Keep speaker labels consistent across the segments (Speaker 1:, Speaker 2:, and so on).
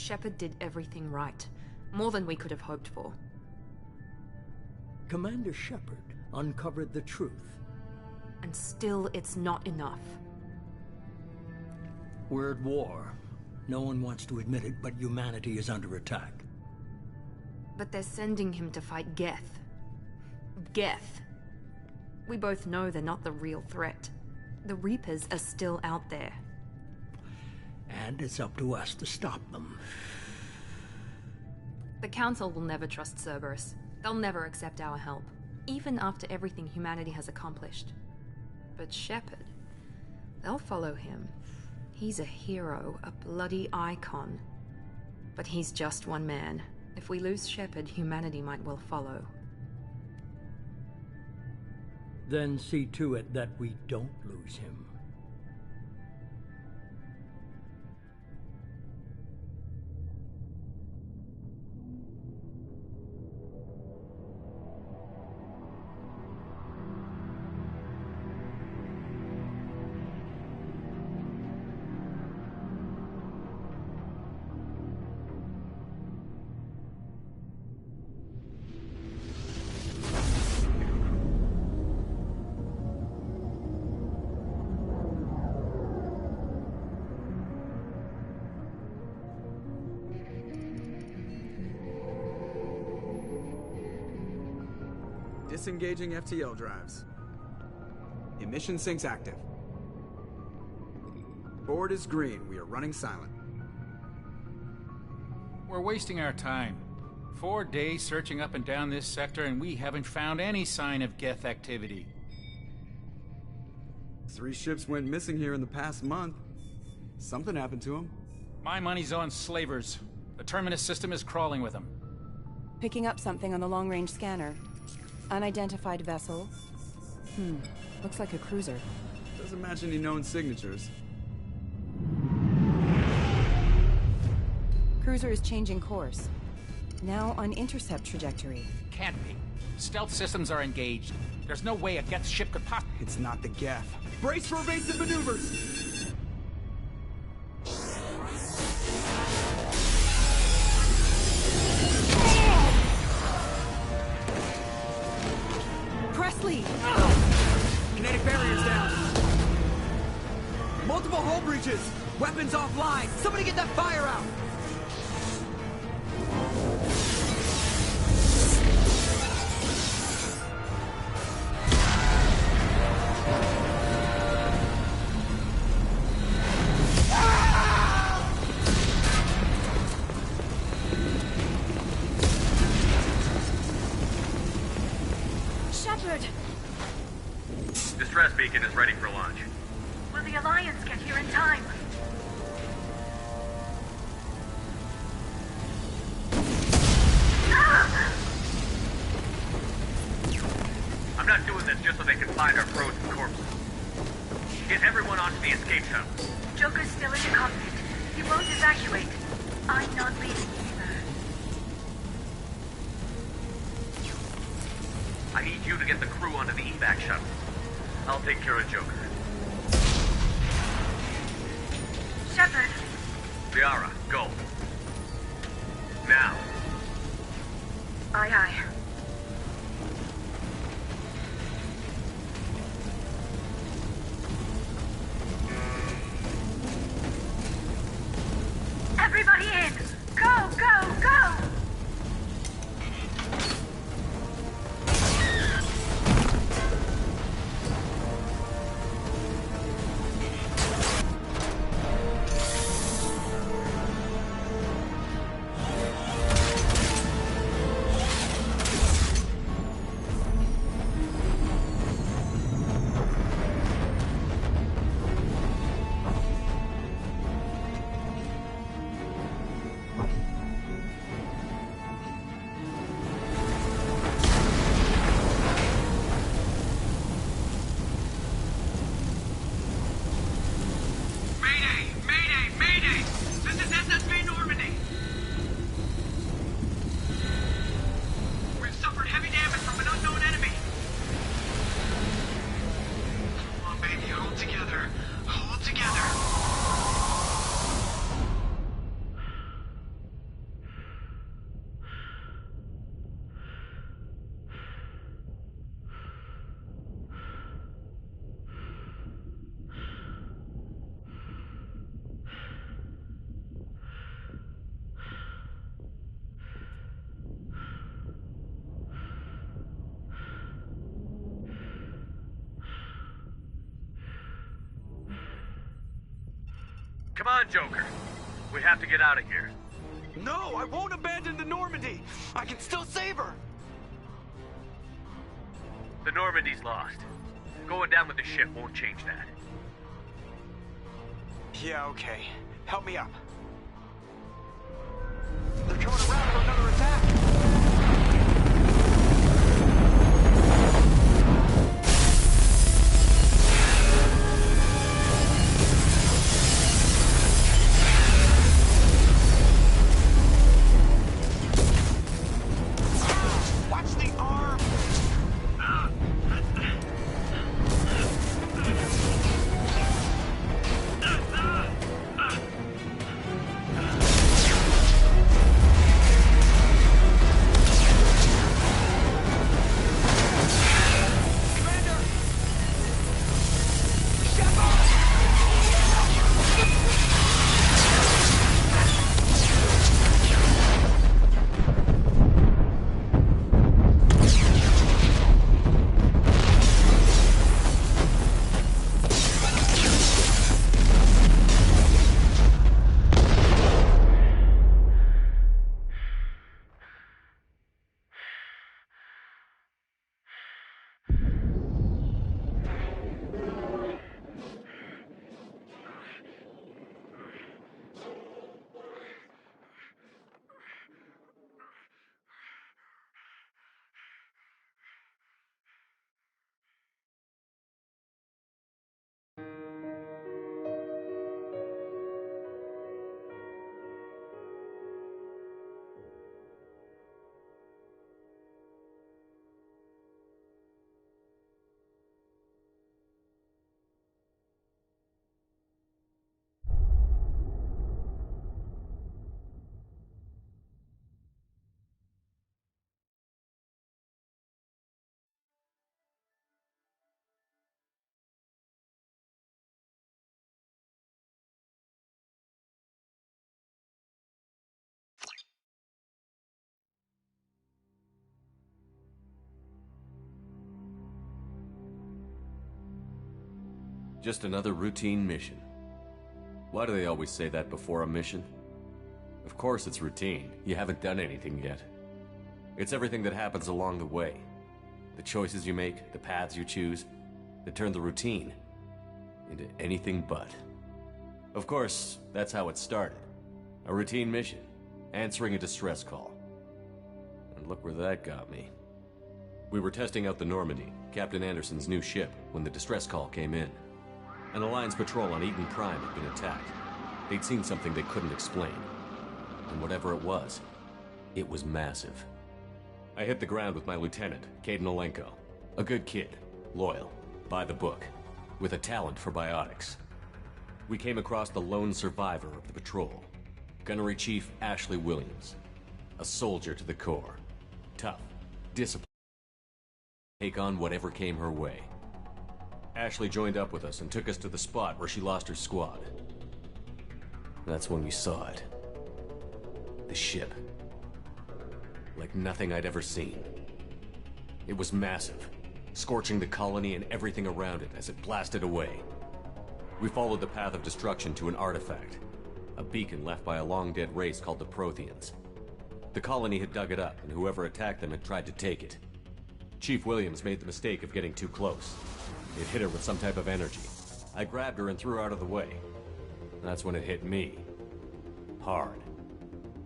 Speaker 1: Shepard did everything right. More than we could have hoped for.
Speaker 2: Commander Shepard uncovered the truth.
Speaker 1: And still, it's not enough.
Speaker 2: We're at war. No one wants to admit it, but humanity is under attack.
Speaker 1: But they're sending him to fight Geth. Geth. We both know they're not the real threat. The Reapers are still out there.
Speaker 2: And it's up to us to stop them.
Speaker 1: The Council will never trust Cerberus. They'll never accept our help, even after everything humanity has accomplished. But Shepard, they'll follow him. He's a hero, a bloody icon. But he's just one man. If we lose Shepard, humanity might well follow.
Speaker 2: Then see to it that we don't lose him.
Speaker 3: Disengaging FTL drives. Emission sinks active. Board is green. We are running silent.
Speaker 4: We're wasting our time. 4 days searching up and down this sector, and we haven't found any sign of Geth activity.
Speaker 3: 3 ships went missing here in the past month. Something happened to them.
Speaker 4: My money's on slavers. The Terminus system is crawling with them.
Speaker 5: Picking up something on the long-range scanner. Unidentified vessel. Looks like a cruiser.
Speaker 3: Doesn't match any known signatures.
Speaker 5: Cruiser is changing course. Now on intercept trajectory.
Speaker 4: Can't be. Stealth systems are engaged. There's no way a Geth ship could possibly...
Speaker 3: It's not the Geth. Brace for evasive maneuvers!
Speaker 5: Presley!
Speaker 3: Kinetic barriers down. Multiple hull breaches. Weapons offline. Somebody get that fire out.
Speaker 6: Distress beacon is ready for launch.
Speaker 7: Will the Alliance get here in time?
Speaker 6: I'm not doing this just so they can find our frozen corpses. Get everyone onto the escape shuttle.
Speaker 7: Joker's still in the cockpit. He won't evacuate. I'm not leaving either.
Speaker 6: I need you to get the crew onto the evac shuttle. I'll take care of Joker.
Speaker 7: Shepard!
Speaker 6: Liara, go. Now.
Speaker 7: Aye, aye. Everybody in! Go, go, go!
Speaker 6: on, Joker. We have to get out of here.
Speaker 8: No, I won't abandon the Normandy. I can still save her.
Speaker 6: The Normandy's lost. Going down with the ship won't change that.
Speaker 8: Yeah, okay. Help me up. They're coming around for another attack.
Speaker 9: Just another routine mission. Why do they always say that before a mission? Of course it's routine. You haven't done anything yet. It's everything that happens along the way. The choices you make, the paths you choose, that turn the routine into anything but. Of course, that's how it started. A routine mission, answering a distress call. And look where that got me. We were testing out the Normandy, Captain Anderson's new ship, when the distress call came in. An Alliance patrol on Eden Prime had been attacked. They'd seen something they couldn't explain. And whatever it was massive. I hit the ground with my lieutenant, Caden Olenko. A good kid, loyal, by the book, with a talent for biotics. We came across the lone survivor of the patrol, Gunnery Chief Ashley Williams. A soldier to the core. Tough, disciplined, take on whatever came her way. Ashley joined up with us and took us to the spot where she lost her squad. That's when we saw it. The ship. Like nothing I'd ever seen. It was massive, scorching the colony and everything around it as it blasted away. We followed the path of destruction to an artifact, a beacon left by a long-dead race called the Protheans. The colony had dug it up, and whoever attacked them had tried to take it. Chief Williams made the mistake of getting too close. It hit her with some type of energy. I grabbed her and threw her out of the way. That's when it hit me. Hard.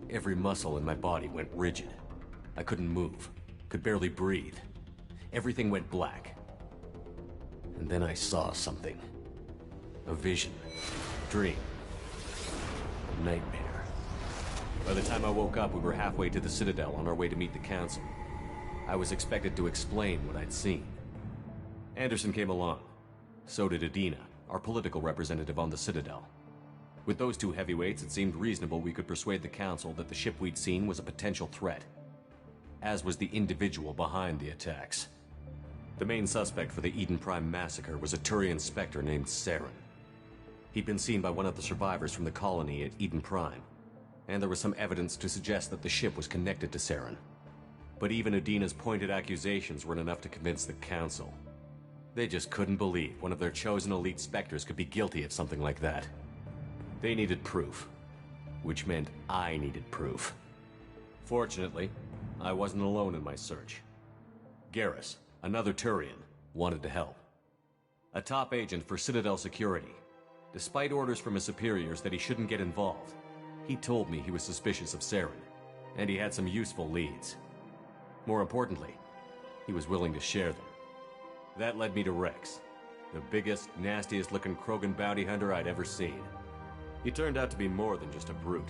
Speaker 9: Every muscle in my body went rigid. I couldn't move, could barely breathe. Everything went black. And then I saw something. A vision. Dream. A nightmare. By the time I woke up, we were halfway to the Citadel on our way to meet the Council. I was expected to explain what I'd seen. Anderson came along. So did Adina, our political representative on the Citadel. With those two heavyweights, it seemed reasonable we could persuade the Council that the ship we'd seen was a potential threat. As was the individual behind the attacks. The main suspect for the Eden Prime massacre was a Turian Spectre named Saren. He'd been seen by one of the survivors from the colony at Eden Prime, and there was some evidence to suggest that the ship was connected to Saren. But even Adina's pointed accusations weren't enough to convince the Council. They just couldn't believe one of their chosen elite Spectres could be guilty of something like that. They needed proof, which meant I needed proof. Fortunately, I wasn't alone in my search. Garrus, another Turian, wanted to help. A top agent for Citadel Security. Despite orders from his superiors that he shouldn't get involved, he told me he was suspicious of Saren, and he had some useful leads. More importantly, he was willing to share them. That led me to Rex, the biggest, nastiest looking Krogan bounty hunter I'd ever seen. He turned out to be more than just a brute.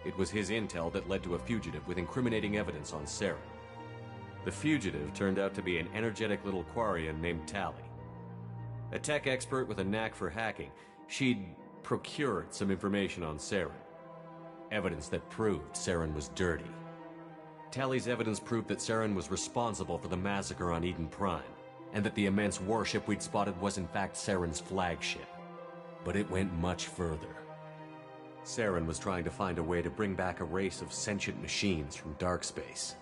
Speaker 9: It was his intel that led to a fugitive with incriminating evidence on Saren. The fugitive turned out to be an energetic little Quarian named Tali. A tech expert with a knack for hacking, she'd procured some information on Saren. Evidence that proved Saren was dirty. Tali's evidence proved that Saren was responsible for the massacre on Eden Prime, and that the immense warship we'd spotted was in fact Saren's flagship. But it went much further. Saren was trying to find a way to bring back a race of sentient machines from dark space.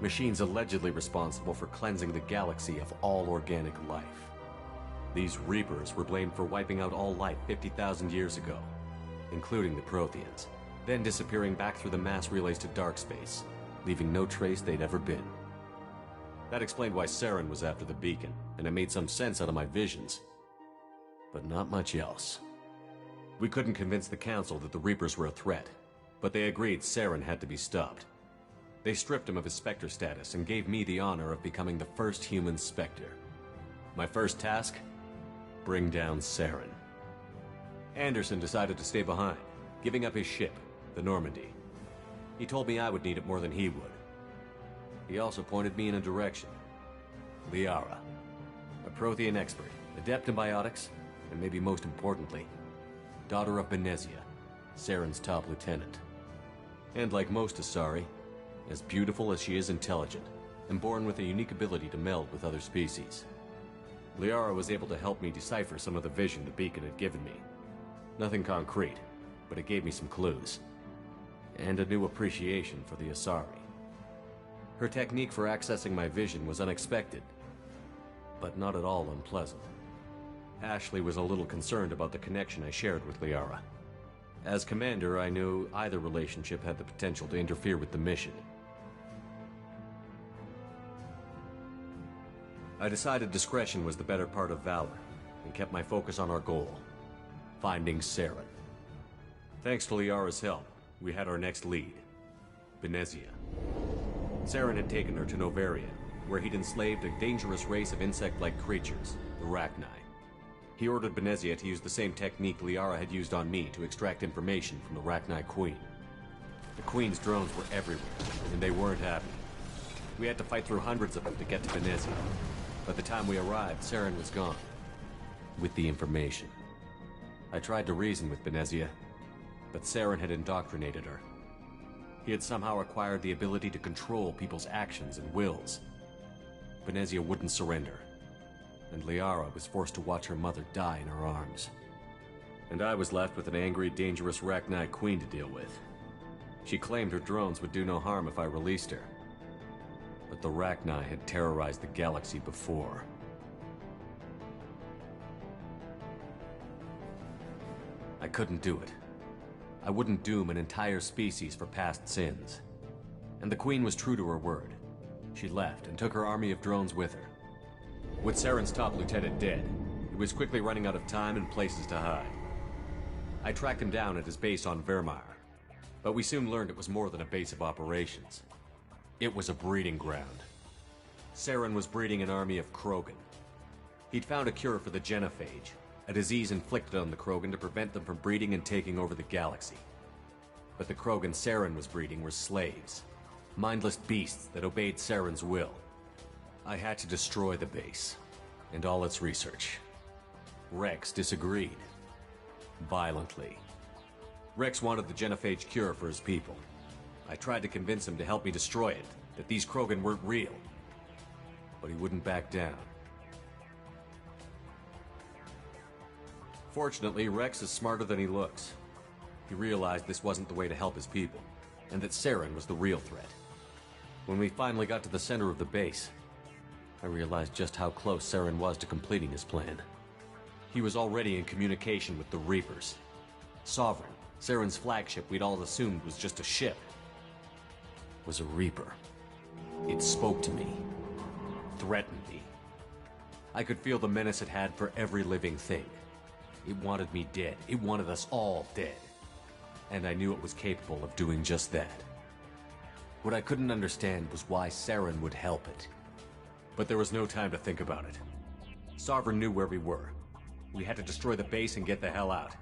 Speaker 9: Machines allegedly responsible for cleansing the galaxy of all organic life. These Reapers were blamed for wiping out all life 50,000 years ago, including the Protheans, then disappearing back through the mass relays to dark space, leaving no trace they'd ever been. That explained why Saren was after the beacon, and it made some sense out of my visions. But not much else. We couldn't convince the Council that the Reapers were a threat, but they agreed Saren had to be stopped. They stripped him of his Spectre status and gave me the honor of becoming the first human Spectre. My first task? Bring down Saren. Anderson decided to stay behind, giving up his ship, the Normandy. He told me I would need it more than he would. He also pointed me in a direction. Liara, a Prothean expert, adept in biotics, and maybe most importantly, daughter of Benezia, Saren's top lieutenant. And like most Asari, as beautiful as she is intelligent, and born with a unique ability to meld with other species. Liara was able to help me decipher some of the vision the beacon had given me. Nothing concrete, but it gave me some clues. And a new appreciation for the Asari. Her technique for accessing my vision was unexpected, but not at all unpleasant. Ashley was a little concerned about the connection I shared with Liara. As commander, I knew either relationship had the potential to interfere with the mission. I decided discretion was the better part of valor, and kept my focus on our goal, finding Saren. Thanks to Liara's help, we had our next lead, Benezia. Saren had taken her to Novaria, where he'd enslaved a dangerous race of insect-like creatures, the Rachni. He ordered Benezia to use the same technique Liara had used on me to extract information from the Rachni Queen. The Queen's drones were everywhere, and they weren't happy. We had to fight through hundreds of them to get to Benezia. By the time we arrived, Saren was gone, with the information. I tried to reason with Benezia, but Saren had indoctrinated her. He had somehow acquired the ability to control people's actions and wills. Benezia wouldn't surrender, and Liara was forced to watch her mother die in her arms. And I was left with an angry, dangerous Rachni Queen to deal with. She claimed her drones would do no harm if I released her. But the Rachni had terrorized the galaxy before. I couldn't do it. I wouldn't doom an entire species for past sins. And the Queen was true to her word. She left and took her army of drones with her. With Saren's top lieutenant dead, he was quickly running out of time and places to hide. I tracked him down at his base on Vermeer, but we soon learned it was more than a base of operations. It was a breeding ground. Saren was breeding an army of Krogan. He'd found a cure for the genophage, a disease inflicted on the Krogan to prevent them from breeding and taking over the galaxy. But the Krogan Saren was breeding were slaves, mindless beasts that obeyed Saren's will. I had to destroy the base, and all its research. Rex disagreed. Violently. Rex wanted the genophage cure for his people. I tried to convince him to help me destroy it, that these Krogan weren't real. But he wouldn't back down. Fortunately, Rex is smarter than he looks. He realized this wasn't the way to help his people, and that Saren was the real threat. When we finally got to the center of the base, I realized just how close Saren was to completing his plan. He was already in communication with the Reapers. Sovereign, Saren's flagship we'd all assumed was just a ship, was a Reaper. It spoke to me, threatened me. I could feel the menace it had for every living thing. It wanted me dead. It wanted us all dead. And I knew it was capable of doing just that. What I couldn't understand was why Saren would help it. But there was no time to think about it. Sovereign knew where we were. We had to destroy the base and get the hell out.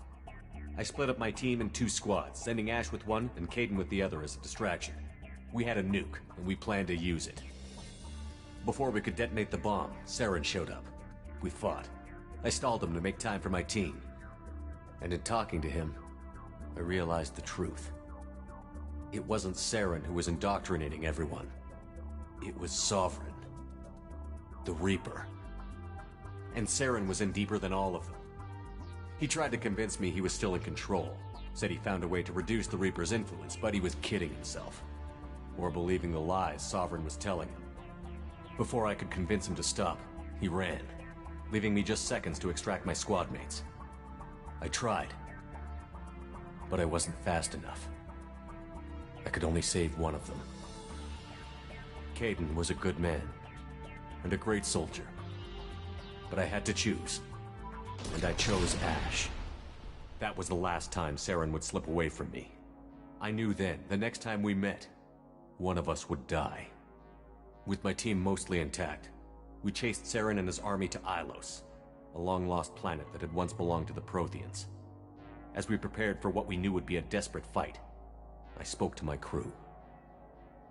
Speaker 9: I split up my team in 2 squads, sending Ash with one and Caden with the other as a distraction. We had a nuke, and we planned to use it. Before we could detonate the bomb, Saren showed up. We fought. I stalled him to make time for my team. And in talking to him, I realized the truth. It wasn't Saren who was indoctrinating everyone. It was Sovereign. The Reaper. And Saren was in deeper than all of them. He tried to convince me he was still in control. Said he found a way to reduce the Reaper's influence, but he was kidding himself. Or believing the lies Sovereign was telling him. Before I could convince him to stop, he ran, leaving me just seconds to extract my squad mates. I tried, but I wasn't fast enough. I could only save one of them. Caden was a good man, and a great soldier. But I had to choose, and I chose Ash. That was the last time Saren would slip away from me. I knew then, the next time we met, one of us would die. With my team mostly intact, we chased Saren and his army to Ilos, a long-lost planet that had once belonged to the Protheans. As we prepared for what we knew would be a desperate fight, I spoke to my crew.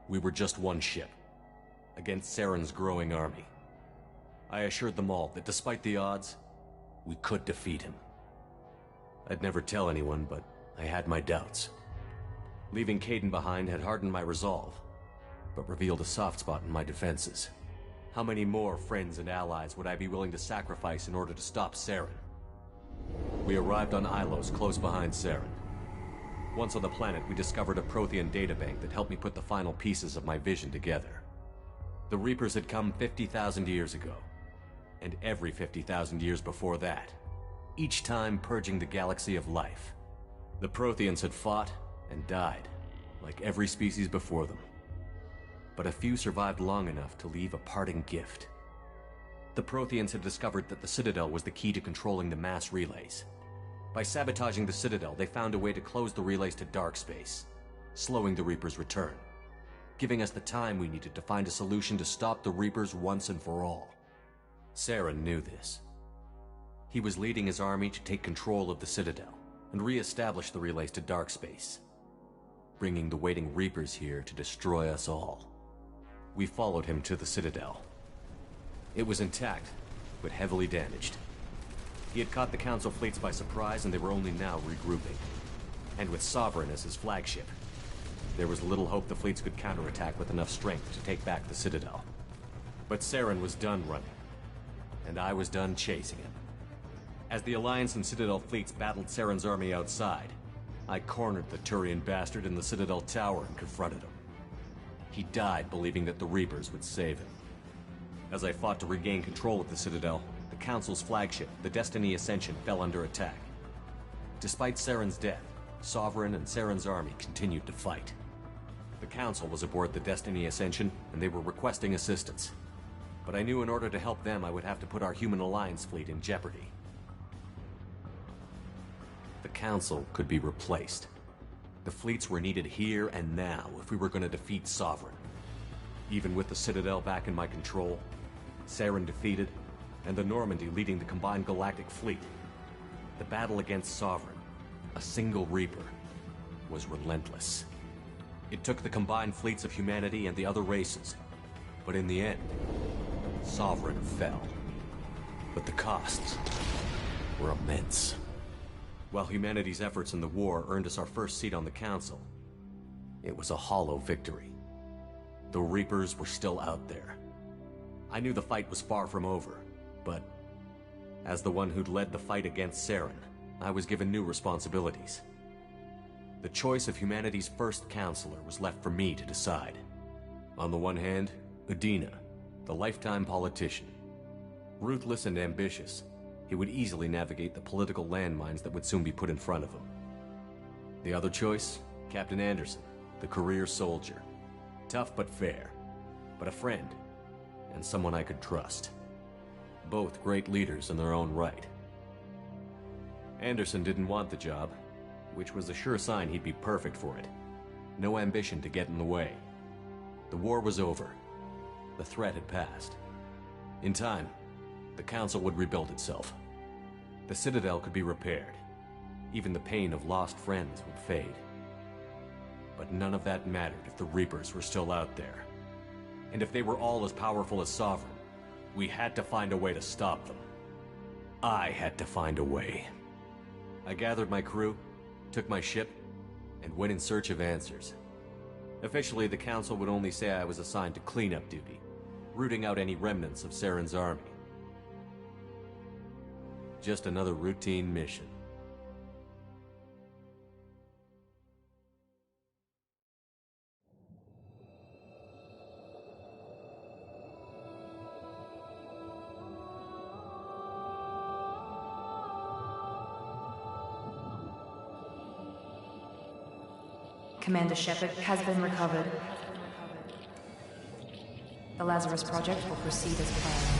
Speaker 9: We were just one ship, against Saren's growing army. I assured them all that despite the odds, we could defeat him. I'd never tell anyone, but I had my doubts. Leaving Caden behind had hardened my resolve, but revealed a soft spot in my defenses. How many more friends and allies would I be willing to sacrifice in order to stop Saren? We arrived on Ilos, close behind Saren. Once on the planet, we discovered a Prothean databank that helped me put the final pieces of my vision together. The Reapers had come 50,000 years ago, and every 50,000 years before that, each time purging the galaxy of life. The Protheans had fought and died, like every species before them. But a few survived long enough to leave a parting gift. The Protheans had discovered that the Citadel was the key to controlling the mass relays. By sabotaging the Citadel, they found a way to close the relays to dark space, slowing the Reapers' return, giving us the time we needed to find a solution to stop the Reapers once and for all. Saren knew this. He was leading his army to take control of the Citadel and re-establish the relays to dark space, bringing the waiting Reapers here to destroy us all. We followed him to the Citadel. It was intact, but heavily damaged. He had caught the Council fleets by surprise, and they were only now regrouping. And with Sovereign as his flagship, there was little hope the fleets could counterattack with enough strength to take back the Citadel. But Saren was done running, and I was done chasing him. As the Alliance and Citadel fleets battled Saren's army outside, I cornered the Turian bastard in the Citadel tower and confronted him. He died believing that the Reapers would save him. As I fought to regain control of the Citadel, the Council's flagship, the Destiny Ascension, fell under attack. Despite Saren's death, Sovereign and Saren's army continued to fight. The Council was aboard the Destiny Ascension, and they were requesting assistance. But I knew in order to help them, I would have to put our human Alliance fleet in jeopardy. The Council could be replaced. The fleets were needed here and now if we were going to defeat Sovereign. Even with the Citadel back in my control, Saren defeated, and the Normandy leading the combined galactic fleet, the battle against Sovereign, a single Reaper, was relentless. It took the combined fleets of humanity and the other races, but in the end, Sovereign fell. But the costs were immense. While humanity's efforts in the war earned us our first seat on the Council, it was a hollow victory. The Reapers were still out there. I knew the fight was far from over, but as the one who'd led the fight against Saren, I was given new responsibilities. The choice of humanity's first counselor was left for me to decide. On the one hand, Udina, the lifetime politician. Ruthless and ambitious, he would easily navigate the political landmines that would soon be put in front of him. The other choice? Captain Anderson, the career soldier. Tough but fair, but a friend, and someone I could trust. Both great leaders in their own right. Anderson didn't want the job, which was a sure sign he'd be perfect for it. No ambition to get in the way. The war was over. The threat had passed. In time, the Council would rebuild itself. The Citadel could be repaired. Even the pain of lost friends would fade. But none of that mattered if the Reapers were still out there. And if they were all as powerful as Sovereign, we had to find a way to stop them. I had to find a way. I gathered my crew, took my ship, and went in search of answers. Officially, the Council would only say I was assigned to cleanup duty, rooting out any remnants of Saren's army. Just another routine mission.
Speaker 1: Commander Shepard has been recovered. The Lazarus Project will proceed as planned.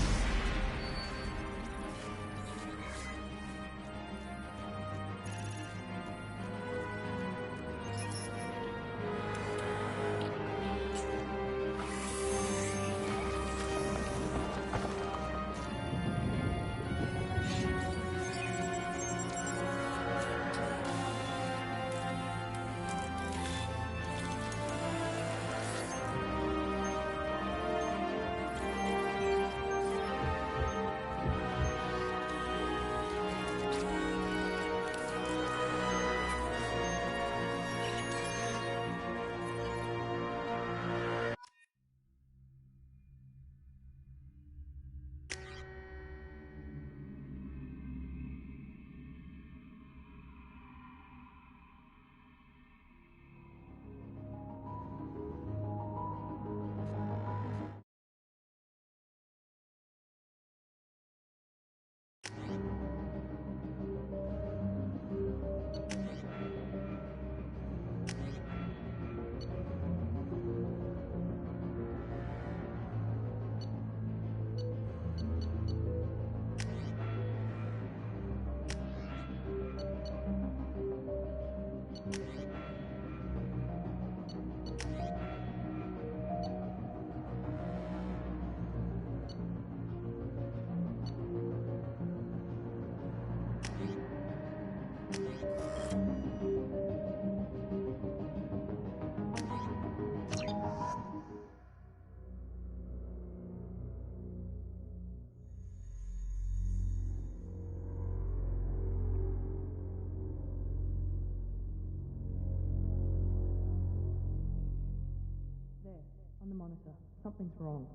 Speaker 10: On the monitor, something's wrong.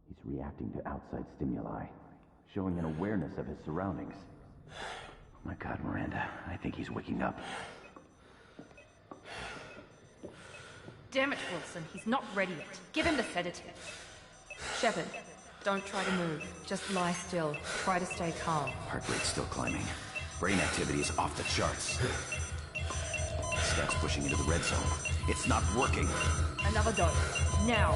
Speaker 10: He's reacting to outside stimuli, showing an awareness of his surroundings. Oh my God, Miranda, I think he's waking up.
Speaker 1: Damn it, Wilson, he's not ready yet. Give him the sedative. Shepard, don't try to move. Just lie still. Try to stay calm.
Speaker 10: Heart rate's still climbing. Brain activity is off the charts. Steps pushing into the red zone. It's not working.
Speaker 1: Another dose. Now.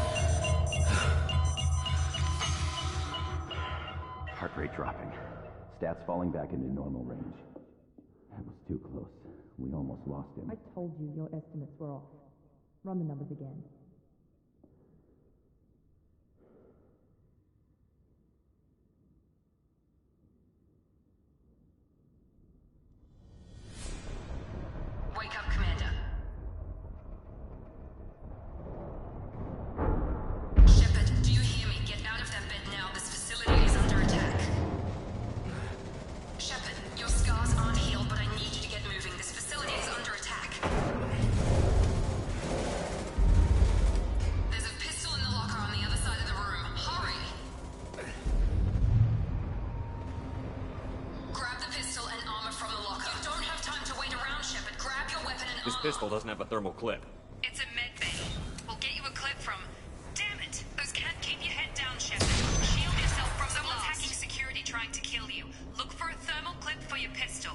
Speaker 10: Heart rate dropping. Stats falling back into normal range. That was too close. We almost lost him.
Speaker 1: I told you your estimates were off. Run the numbers again.
Speaker 7: Wake up, Commander. Shepard, do you hear me? Get out of that bed now. This facility is under attack. Shepard, your scars aren't healed, but I need you to get moving. This facility is under attack. There's a pistol in the locker on the other side of the room. Hurry! Grab the pistol and armor from the locker. You don't have time to wait around, Shepard. Grab your weapon and
Speaker 9: This pistol doesn't have a thermal clip.
Speaker 7: It's a med bay. We'll get you a clip from... Damn it! Those can't keep your head down, Shepard. Shield yourself from someone hacking security trying to kill you. Look for a thermal clip for your pistol.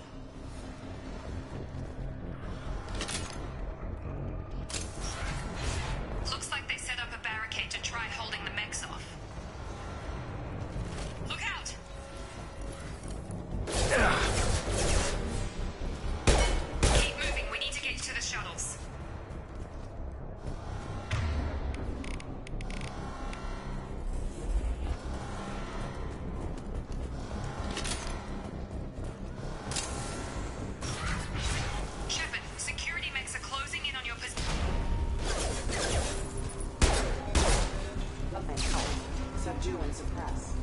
Speaker 5: Subdue and suppress.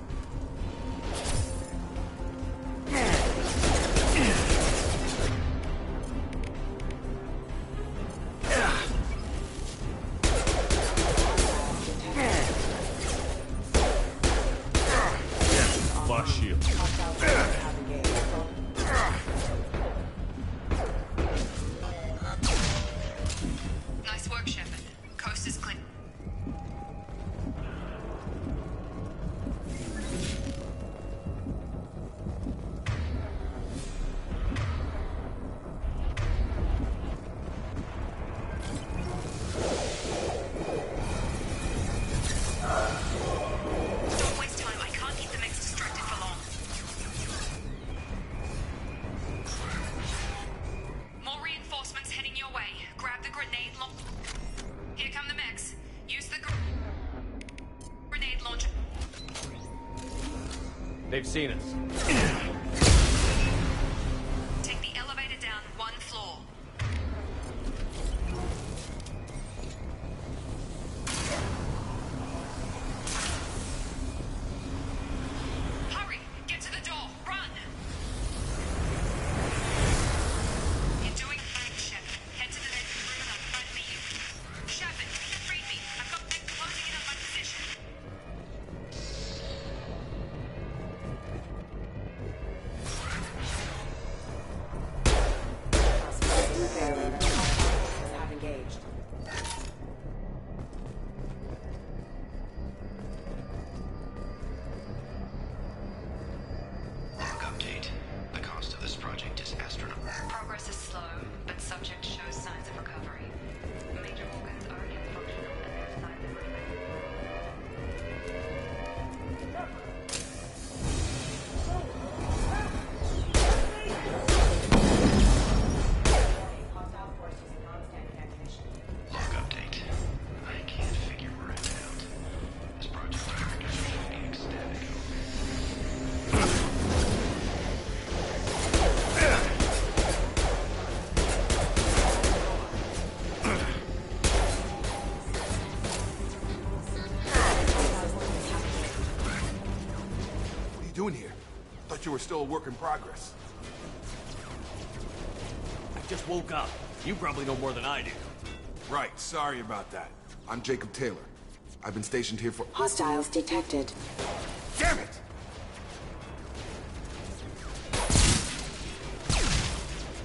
Speaker 11: Lost shield.
Speaker 7: Nice work, Shepard. Coast is clear. Don't waste time. I can't keep the mix distracted for long. More reinforcements heading your way. Grab the grenade launcher. Here come the mechs. Use the grenade launcher.
Speaker 11: They've seen us.
Speaker 7: Take the elevator down one floor. Hurry! Get to the door! Run! You're doing fine, Shepard. Head to the next room and I'll try to meet you. Shepard, read me. I've got men closing in on my position.
Speaker 5: Have engaged.
Speaker 12: Log update. The cost of this project is astronomical.
Speaker 7: Progress is slow, but subject shows signs of recovery. Major organs are again functional and there are signs of movement.
Speaker 5: Hostile force using non-standard ammunition.
Speaker 12: Log update. I can't figure where it out. This project director is really ecstatic over it.
Speaker 8: What are you doing here? Thought you were still a work in progress.
Speaker 11: I just woke up. You probably know more than I do.
Speaker 8: Right, sorry about that. I'm Jacob Taylor. I've been stationed here for—
Speaker 5: Hostiles detected.
Speaker 8: Damn it!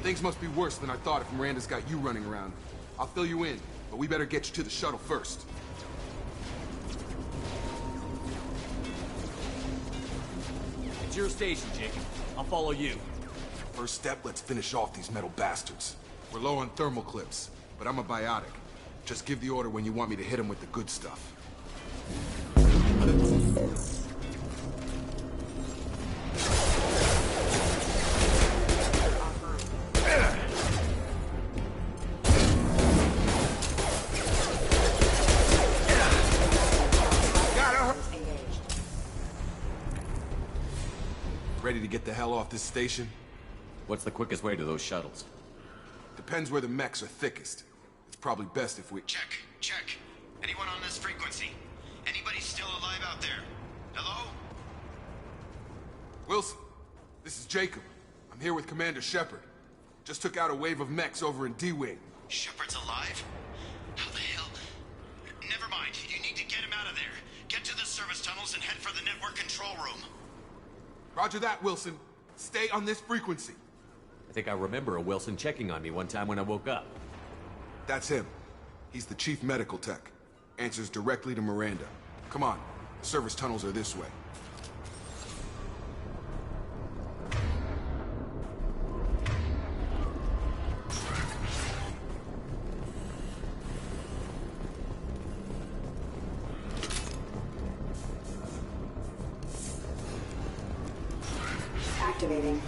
Speaker 8: Things must be worse than I thought if Miranda's got you running around. I'll fill you in, but we better get you to the shuttle first.
Speaker 11: It's your station, Jacob. I'll follow you.
Speaker 8: First step, let's finish off these metal bastards. We're low on thermal clips, but I'm a biotic. Just give the order when you want me to hit them with the good stuff. Got her! Ready to get the hell off this station?
Speaker 9: What's the quickest way to those shuttles?
Speaker 8: Depends where the mechs are thickest. It's probably best if we—
Speaker 12: Check. Anyone on this frequency? Anybody still alive out there? Hello?
Speaker 8: Wilson, this is Jacob. I'm here with Commander Shepard. Just took out a wave of mechs over in D-Wing.
Speaker 12: Shepard's alive? How the hell? Never mind. You need to get him out of there. Get to the service tunnels and head for the network control room.
Speaker 8: Roger that, Wilson. Stay on this frequency.
Speaker 9: I think I remember a Wilson checking on me one time when I woke up.
Speaker 8: That's him. He's the chief medical tech. Answers directly to Miranda. Come on. The service tunnels are this way.
Speaker 5: Activating.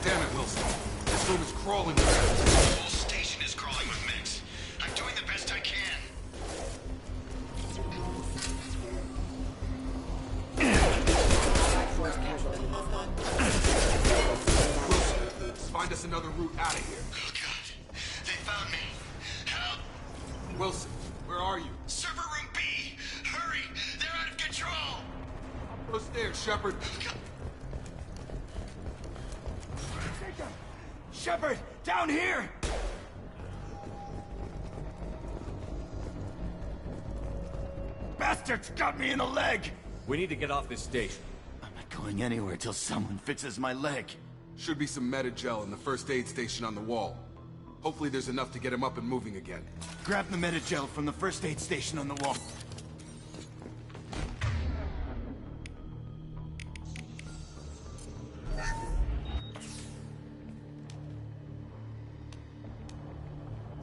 Speaker 8: Damn it, Wilson. This room is crawling with
Speaker 12: The
Speaker 8: mechs.
Speaker 12: whole station is crawling with mechs. I'm doing the best I can.
Speaker 5: Force casualty.
Speaker 8: Wilson, let's find us another route out of here.
Speaker 12: Oh, God. They found me. Help!
Speaker 8: Wilson, where are you?
Speaker 12: Server room B! Hurry! They're out of control!
Speaker 8: Those stairs, Shepard.
Speaker 10: Shepard, down here! Bastards got me in the leg!
Speaker 9: We need to get off this station.
Speaker 10: I'm not going anywhere till someone fixes my leg.
Speaker 8: Should be some Medi-gel in the first aid station on the wall. Hopefully there's enough to get him up and moving again.
Speaker 10: Grab the Medi-gel from the first aid station on the wall.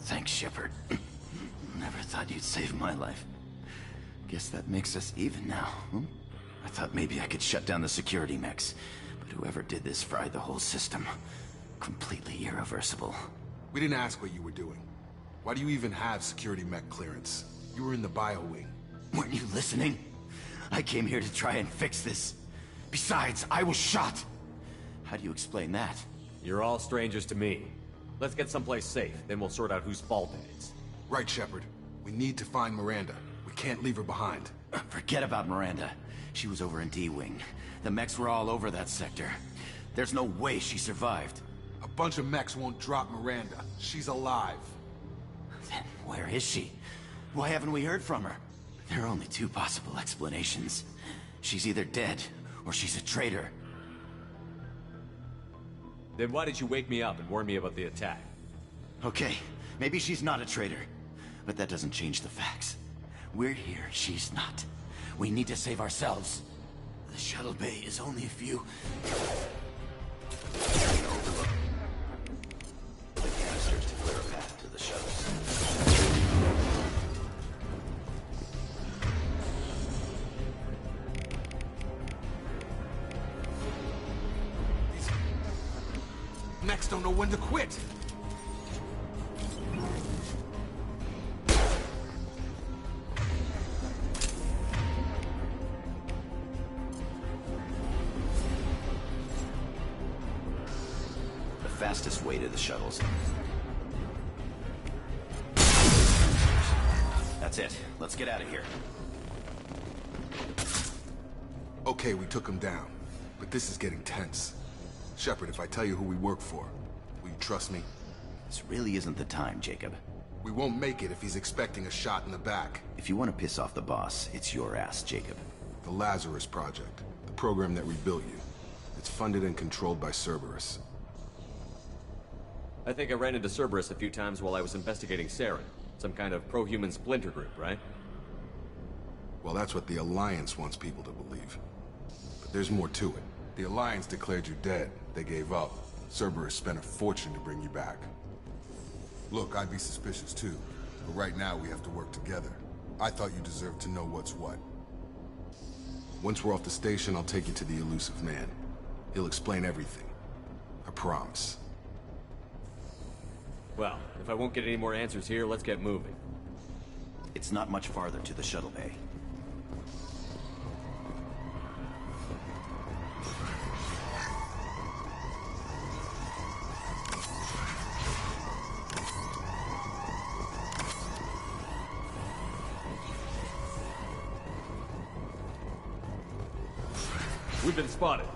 Speaker 10: Thanks, Shepard. Never thought you'd save my life. Guess that makes us even now, hmm? I thought maybe I could shut down the security mechs, but whoever did this fried the whole system. Completely irreversible.
Speaker 8: We didn't ask what you were doing. Why do you even have security mech clearance? You were in the bio wing.
Speaker 10: Weren't you listening? I came here to try and fix this. Besides, I was shot. How do you explain that?
Speaker 9: You're all strangers to me. Let's get someplace safe, then we'll sort out whose fault it is.
Speaker 8: Right, Shepard. We need to find Miranda. We can't leave her behind.
Speaker 10: Forget about Miranda. She was over in D-Wing. The mechs were all over that sector. There's no way she survived.
Speaker 8: A bunch of mechs won't drop Miranda. She's alive.
Speaker 10: Then where is she? Why haven't we heard from her? There are only two possible explanations. She's either dead, or she's a traitor.
Speaker 9: Then why did you wake me up and warn me about the attack?
Speaker 10: Okay, maybe she's not a traitor. But that doesn't change the facts. We're here, she's not. We need to save ourselves. The shuttle bay is only a few... Overlook the canisters to clear a path to the shuttles.
Speaker 8: Mechs don't know when to quit.
Speaker 10: Fastest way to the shuttles. That's it. Let's get out of here.
Speaker 8: Okay, we took him down. But this is getting tense. Shepard, if I tell you who we work for, will you trust me?
Speaker 10: This really isn't the time, Jacob.
Speaker 8: We won't make it if he's expecting a shot in the back.
Speaker 10: If you want to piss off the boss, it's your ass, Jacob.
Speaker 8: The Lazarus Project. The program that rebuilt you. It's funded and controlled by Cerberus.
Speaker 9: I think I ran into Cerberus a few times while I was investigating Saren. Some kind of pro-human splinter group, right?
Speaker 8: Well, that's what the Alliance wants people to believe. But there's more to it. The Alliance declared you dead. They gave up. Cerberus spent a fortune to bring you back. Look, I'd be suspicious too. But right now we have to work together. I thought you deserved to know what's what. Once we're off the station, I'll take you to the elusive man. He'll explain everything. I promise.
Speaker 9: Well, if I won't get any more answers here, let's get moving.
Speaker 10: It's not much farther to the shuttle bay.
Speaker 9: We've been spotted.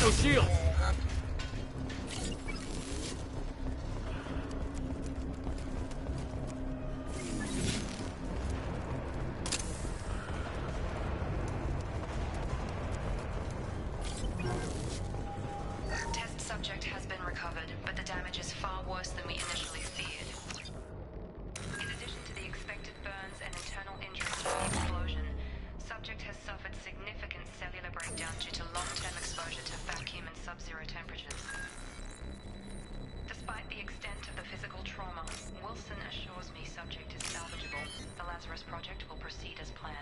Speaker 11: no shield.
Speaker 7: Test subject has been recovered, but the damage is far worse than we initially feared. In addition to the expected burns and internal injuries from the explosion, subject has suffered significant cellular breakdown due to long-term exposure to vacuum and sub-zero temperatures. Despite the extent of the physical trauma, Wilson assures me subject is salvageable. The Lazarus Project will proceed as planned.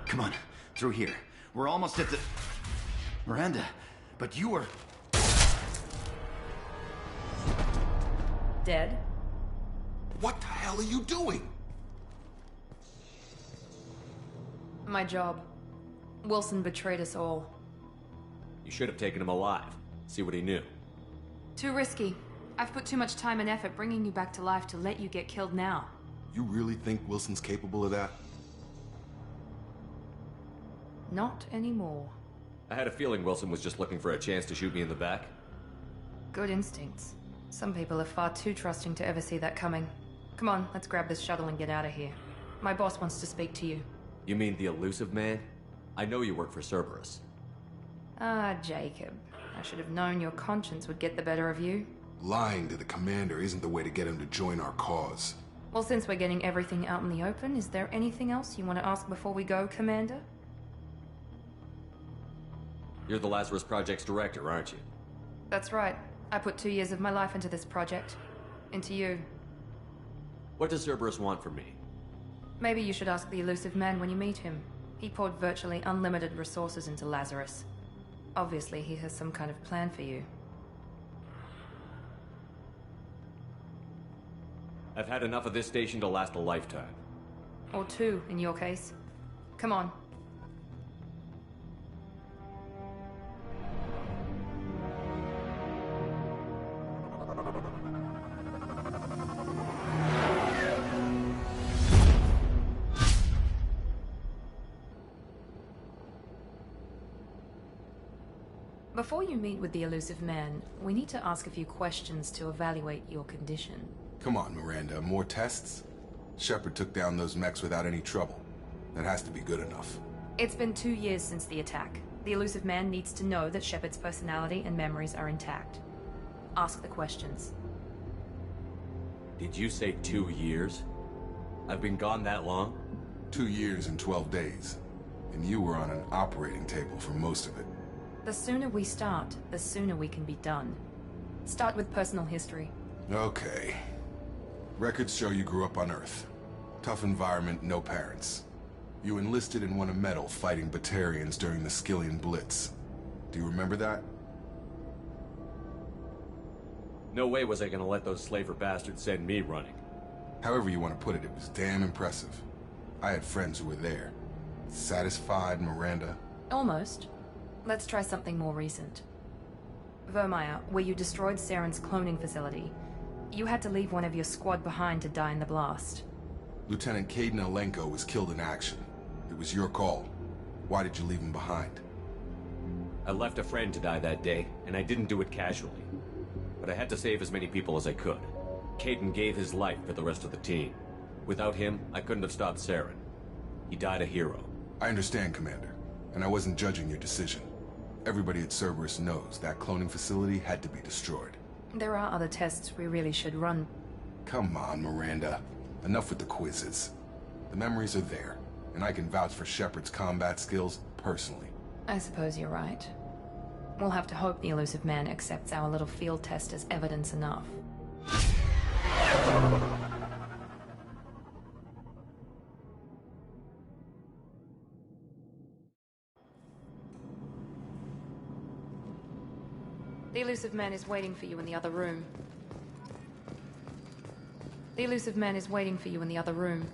Speaker 10: Come on, through here. We're almost at the... Miranda, but you were...
Speaker 1: Dead?
Speaker 8: What the hell are you doing?
Speaker 1: My job. Wilson betrayed us all.
Speaker 9: You should have taken him alive. See what he knew.
Speaker 1: Too risky. I've put too much time and effort bringing you back to life to let you get killed now.
Speaker 8: You really think Wilson's capable of that?
Speaker 1: Not anymore.
Speaker 9: I had a feeling Wilson was just looking for a chance to shoot me in the back.
Speaker 1: Good instincts. Some people are far too trusting to ever see that coming. Come on, let's grab this shuttle and get out of here. My boss wants to speak to you.
Speaker 9: You mean the elusive man? I know you work for Cerberus.
Speaker 1: Ah, Jacob. I should have known your conscience would get the better of you.
Speaker 8: Lying to the commander isn't the way to get him to join our cause.
Speaker 1: Well, since we're getting everything out in the open, is there anything else you want to ask before we go, Commander?
Speaker 9: You're the Lazarus Project's director, aren't you?
Speaker 1: That's right. I put 2 years of my life into this project. Into you.
Speaker 9: What does Cerberus want from me?
Speaker 1: Maybe you should ask the elusive man when you meet him. He poured virtually unlimited resources into Lazarus. Obviously, he has some kind of plan for you.
Speaker 9: I've had enough of this station to last a lifetime.
Speaker 1: Or 2, in your case. Come on. Before you meet with the elusive man, we need to ask a few questions to evaluate your condition.
Speaker 8: Come on, Miranda, more tests? Shepard took down those mechs without any trouble. That has to be good enough.
Speaker 1: It's been 2 years since the attack. The elusive man needs to know that Shepard's personality and memories are intact. Ask the questions.
Speaker 9: Did you say 2 years? I've been gone that long?
Speaker 8: 2 years and 12 days. And you were on an operating table for most of it.
Speaker 1: The sooner we start, the sooner we can be done. Start with personal history.
Speaker 8: Okay. Records show you grew up on Earth. Tough environment, no parents. You enlisted and won a medal fighting Batarians during the Skillian Blitz. Do you remember that?
Speaker 9: No way was I gonna let those slaver bastards send me running.
Speaker 8: However you want to put it, it was damn impressive. I had friends who were there. Satisfied, Miranda?
Speaker 1: Almost. Let's try something more recent. Vermeer, where you destroyed Saren's cloning facility, you had to leave one of your squad behind to die in the blast.
Speaker 8: Lieutenant Caden Alenko was killed in action. It was your call. Why did you leave him behind?
Speaker 9: I left a friend to die that day, and I didn't do it casually. But I had to save as many people as I could. Caden gave his life for the rest of the team. Without him, I couldn't have stopped Saren. He died a hero.
Speaker 8: I understand, Commander, and I wasn't judging your decision. Everybody at Cerberus knows that cloning facility had to be destroyed.
Speaker 1: There are other tests we really should run.
Speaker 8: Come on, Miranda. Enough with the quizzes. The memories are there, and I can vouch for Shepard's combat skills personally.
Speaker 1: I suppose you're right. We'll have to hope the elusive man accepts our little field test as evidence enough. The elusive man is waiting for you in the other room. The elusive man is waiting for you in the other room.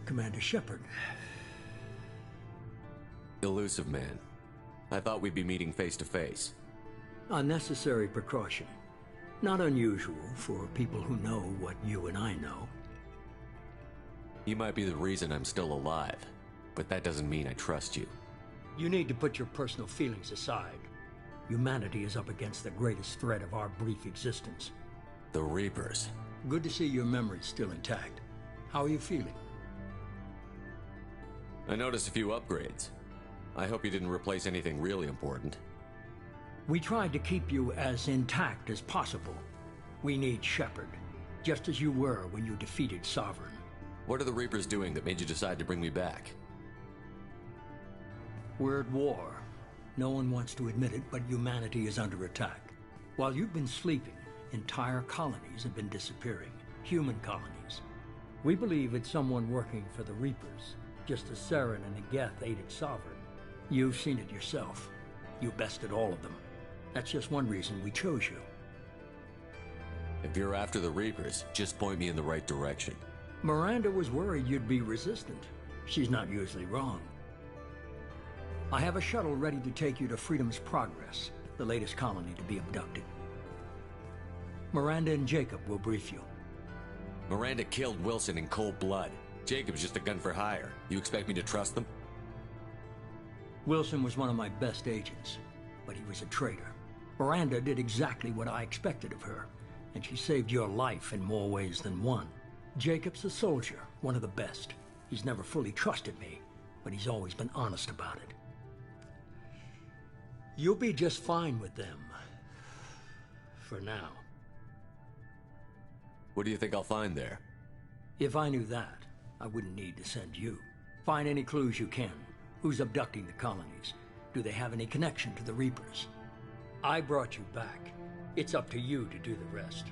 Speaker 2: Commander Shepard.
Speaker 9: Elusive man. I thought we'd be meeting face to face.
Speaker 2: Unnecessary precaution. Not unusual for people who know what you and I know.
Speaker 9: You might be the reason I'm still alive, but that doesn't mean I trust you.
Speaker 2: You need to put your personal feelings aside. Humanity is up against the greatest threat of our brief existence.
Speaker 9: The Reapers.
Speaker 2: Good to see your memory's still intact. How are you feeling?
Speaker 9: I noticed a few upgrades. I hope you didn't replace anything really important.
Speaker 2: We tried to keep you as intact as possible. We need Shepard, just as you were when you defeated Sovereign.
Speaker 9: What are the Reapers doing that made you decide to bring me back?
Speaker 2: We're at war. No one wants to admit it, but humanity is under attack. While you've been sleeping, entire colonies have been disappearing. Human colonies. We believe it's someone working for the Reapers, just as Saren and Geth aided Sovereign. You've seen it yourself. You bested all of them. That's just one reason we chose you.
Speaker 9: If you're after the Reapers, just point me in the right direction.
Speaker 2: Miranda was worried you'd be resistant. She's not usually wrong. I have a shuttle ready to take you to Freedom's Progress, the latest colony to be abducted. Miranda and Jacob will brief you.
Speaker 9: Miranda killed Wilson in cold blood. Jacob's just a gun for hire. You expect me to trust them?
Speaker 2: Wilson was one of my best agents, but he was a traitor. Miranda did exactly what I expected of her, and she saved your life in more ways than one. Jacob's a soldier, one of the best. He's never fully trusted me, but he's always been honest about it. You'll be just fine with them. For now.
Speaker 9: What do you think I'll find there?
Speaker 2: If I knew that, I wouldn't need to send you. Find any clues you can. Who's abducting the colonies? Do they have any connection to the Reapers? I brought you back. It's up to you to do the rest.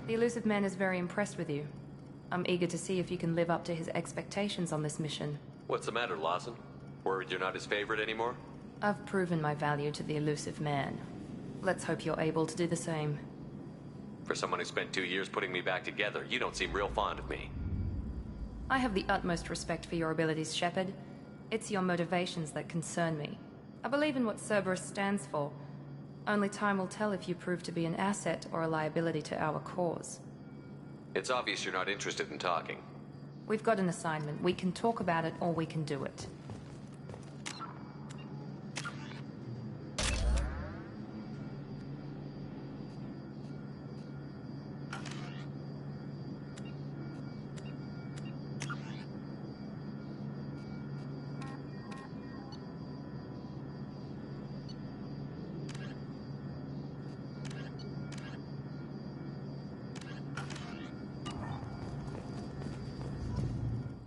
Speaker 1: The elusive man is very impressed with you. I'm eager to see if you can live up to his expectations on this mission.
Speaker 9: What's the matter, Lawson? Worried you're not his favorite anymore?
Speaker 1: I've proven my value to the elusive man. Let's hope you're able to do the same.
Speaker 9: For someone who spent 2 years putting me back together, you don't seem real fond of me.
Speaker 1: I have the utmost respect for your abilities, Shepard. It's your motivations that concern me. I believe in what Cerberus stands for. Only time will tell if you prove to be an asset or a liability to our cause.
Speaker 9: It's obvious you're not interested in talking.
Speaker 1: We've got an assignment. We can talk about it or we can do it.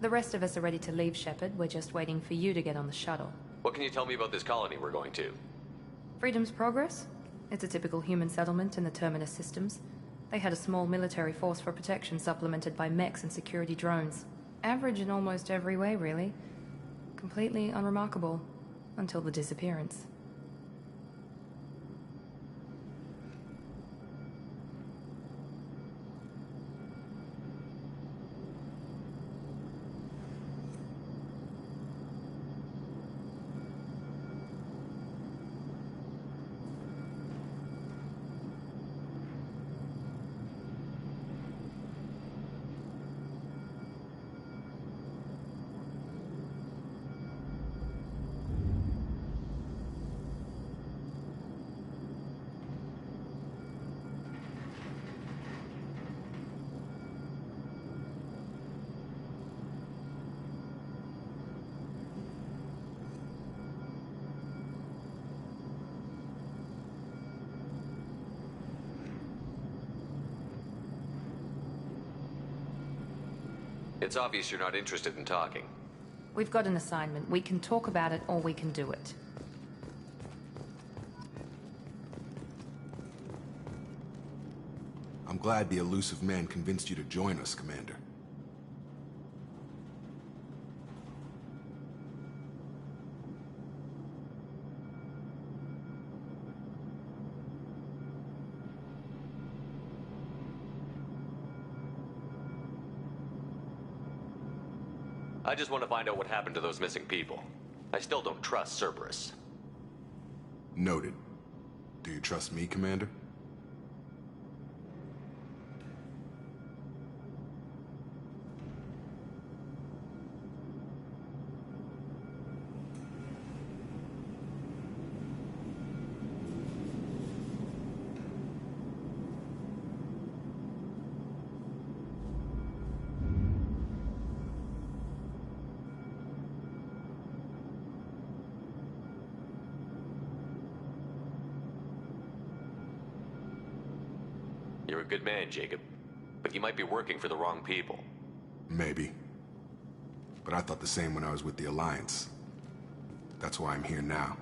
Speaker 1: The rest of us are ready to leave, Shepard. We're just waiting for you to get on the shuttle.
Speaker 9: What can you tell me about this colony we're going to?
Speaker 1: Freedom's Progress? It's a typical human settlement in the Terminus systems. They had a small military force for protection supplemented by mechs and security drones. Average in almost every way, really. Completely unremarkable. Until the disappearance.
Speaker 9: It's obvious you're not interested in talking.
Speaker 1: We've got an assignment. We can talk about it or we can do it.
Speaker 8: I'm glad the elusive man convinced you to join us, Commander.
Speaker 9: I just want to find out what happened to those missing people. I still don't trust Cerberus.
Speaker 8: Noted. Do you trust me, Commander?
Speaker 9: You're a good man, Jacob. But you might be working for the wrong people.
Speaker 8: Maybe. But I thought the same when I was with the Alliance. That's why I'm here now.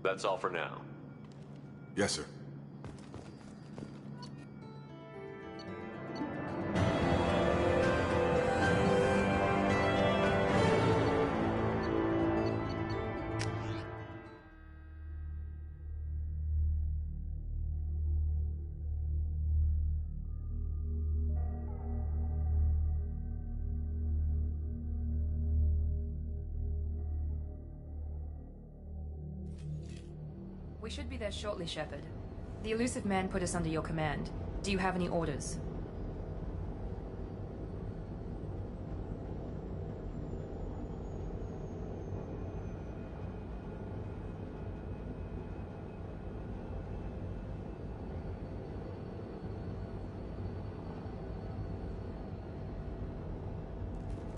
Speaker 9: That's all for now.
Speaker 8: Yes, sir.
Speaker 1: We should be there shortly, Shepard. The elusive man put us under your command. Do you have any orders?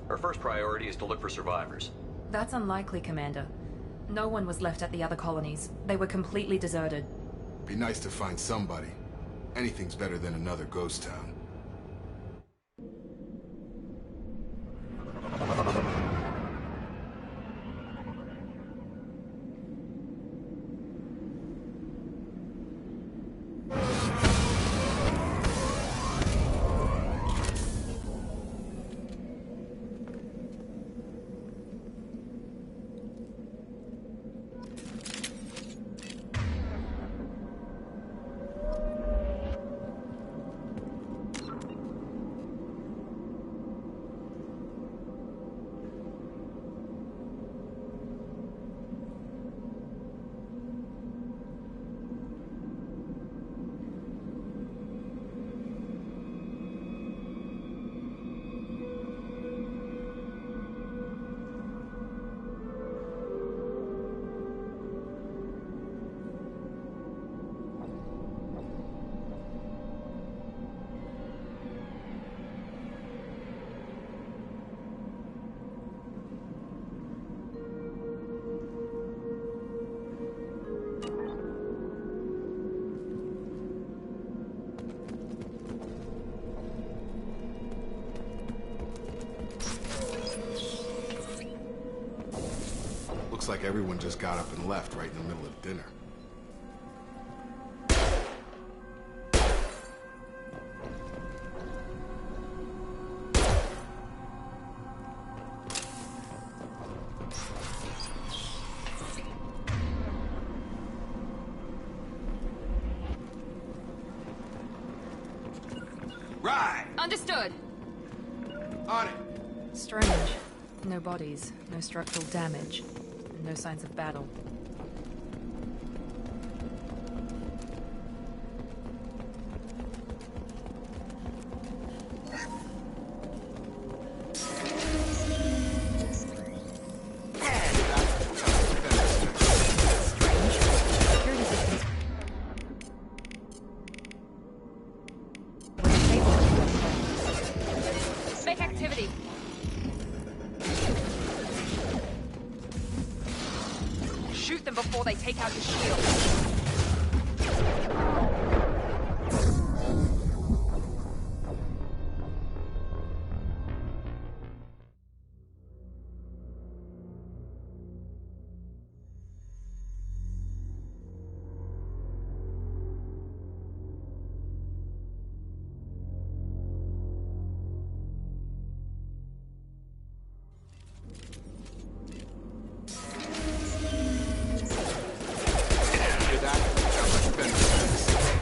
Speaker 9: Our first priority is to look for survivors.
Speaker 1: That's unlikely, Commander. No one was left at the other colonies. They were completely deserted.
Speaker 8: Be nice to find somebody. Anything's better than another ghost town. Looks like everyone just got up and left right in the middle of dinner. Right!
Speaker 1: Understood!
Speaker 8: On it!
Speaker 1: Strange. No bodies, no structural damage, and no signs of battle. Make activity! Shoot them before they take out your shield.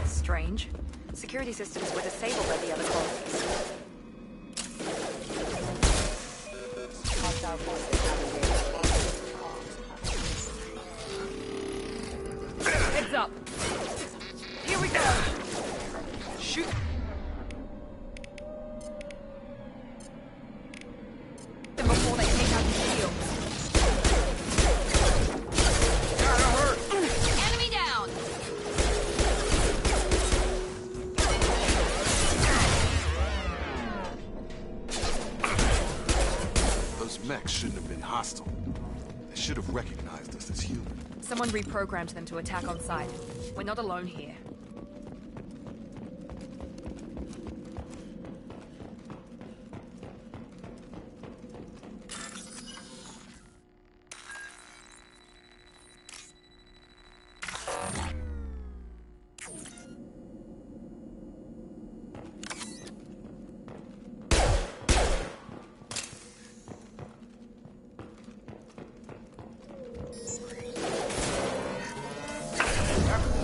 Speaker 1: Strange. Security systems were disabled at the other colonies. Hostile forces have engaged. Heads up! Here we go! Shoot! Them before they take out the shields. Enemy down!
Speaker 8: Those mechs shouldn't have been hostile. They should have recognized us as human.
Speaker 1: Someone reprogrammed them to attack on sight. We're not alone here.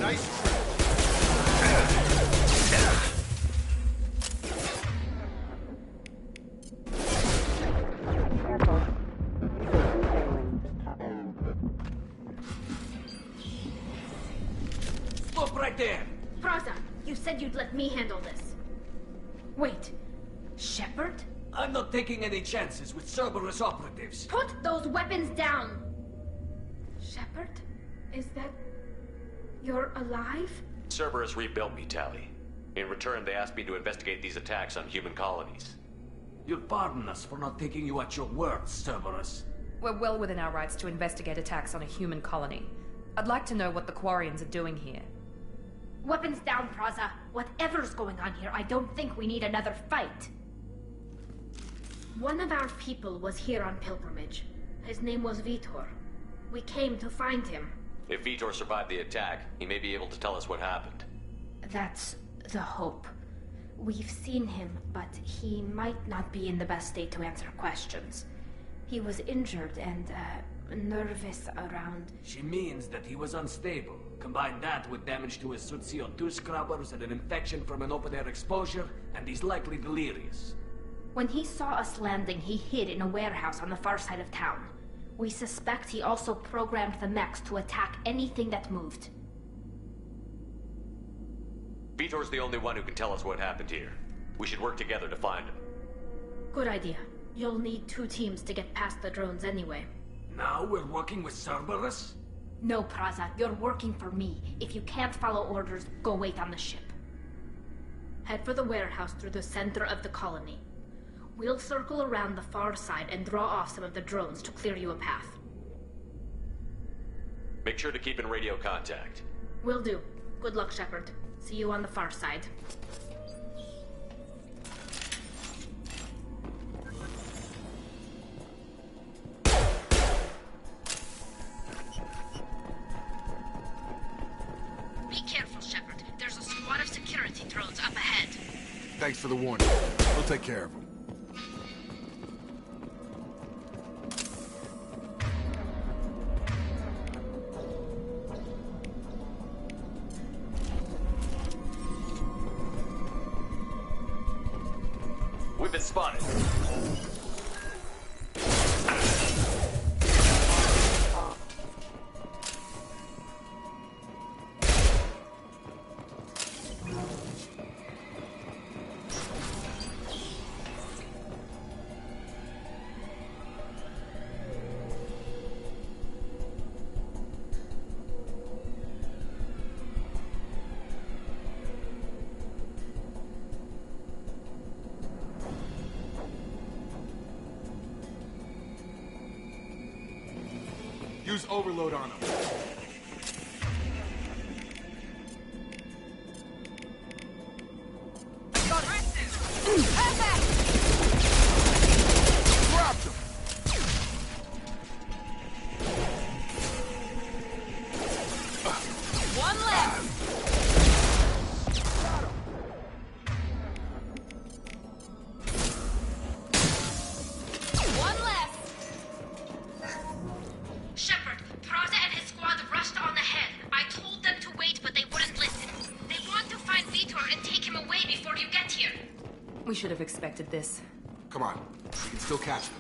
Speaker 8: nice trip.
Speaker 11: Stop right there!
Speaker 13: Praza, you said you'd let me handle this. Wait, Shepard?
Speaker 11: I'm not taking any chances with Cerberus operatives.
Speaker 13: Put those weapons down! Shepard? Is that... you're alive?
Speaker 9: Cerberus rebuilt me, Tally. In return, they asked me to investigate these attacks on human colonies.
Speaker 11: You'll pardon us for not taking you at your word, Cerberus.
Speaker 1: We're well within our rights to investigate attacks on a human colony. I'd like to know what the Quarians are doing here.
Speaker 13: Weapons down, Praza. Whatever's going on here, I don't think we need another fight. One of our people was here on pilgrimage. His name was Vitor. We came to find him.
Speaker 9: If Vitor survived the attack, he may be able to tell us what happened.
Speaker 13: That's the hope. We've seen him, but he might not be in the best state to answer questions. He was injured and, nervous around...
Speaker 11: She means that he was unstable. Combine that with damage to his suit CO2 scrubbers and an infection from an open-air exposure, and he's likely delirious.
Speaker 13: When he saw us landing, he hid in a warehouse on the far side of town. We suspect he also programmed the mechs to attack anything that moved.
Speaker 9: Vitor's the only one who can tell us what happened here. We should work together to find him.
Speaker 13: Good idea. You'll need 2 teams to get past the drones anyway.
Speaker 11: Now we're working with Cerberus?
Speaker 13: No, Praza, you're working for me. If you can't follow orders, go wait on the ship. Head for the warehouse through the center of the colony. We'll circle around the far side and draw off some of the drones to clear you a path.
Speaker 9: Make sure to keep in radio contact.
Speaker 13: Will do. Good luck, Shepard. See you on the far side.
Speaker 14: Be careful, Shepard. There's a squad of security drones up ahead.
Speaker 8: Thanks for the warning. We'll take care of them.
Speaker 9: We've been spotted.
Speaker 8: Use overload on them. Dropped him.
Speaker 1: One left. One left.
Speaker 14: Shepard, Praza and his squad rushed on ahead. I told them to wait, but they wouldn't listen. They want to find Vitor and take him away before you get here.
Speaker 1: We should have expected this.
Speaker 8: Come on. We can still catch them.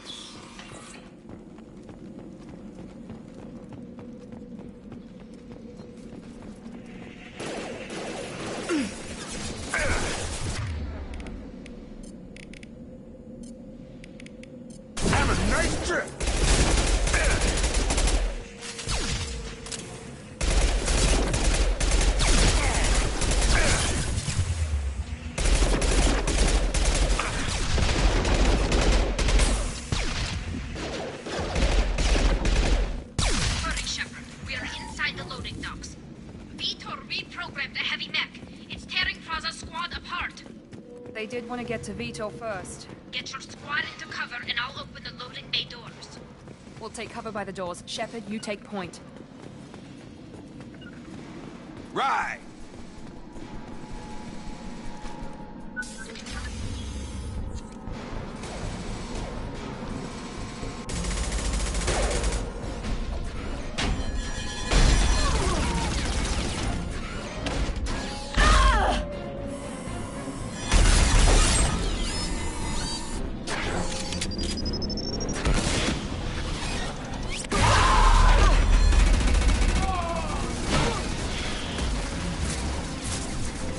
Speaker 8: Have a nice trip!
Speaker 14: Hurry, Shepard. We are inside the loading docks. Vitor reprogrammed a heavy mech. It's tearing Praza's squad apart.
Speaker 1: They did want to get to Vitor first.
Speaker 14: Get your squad into cover and I'll open the loading bay doors.
Speaker 1: We'll take cover by the doors. Shepard, you take point.
Speaker 8: Right!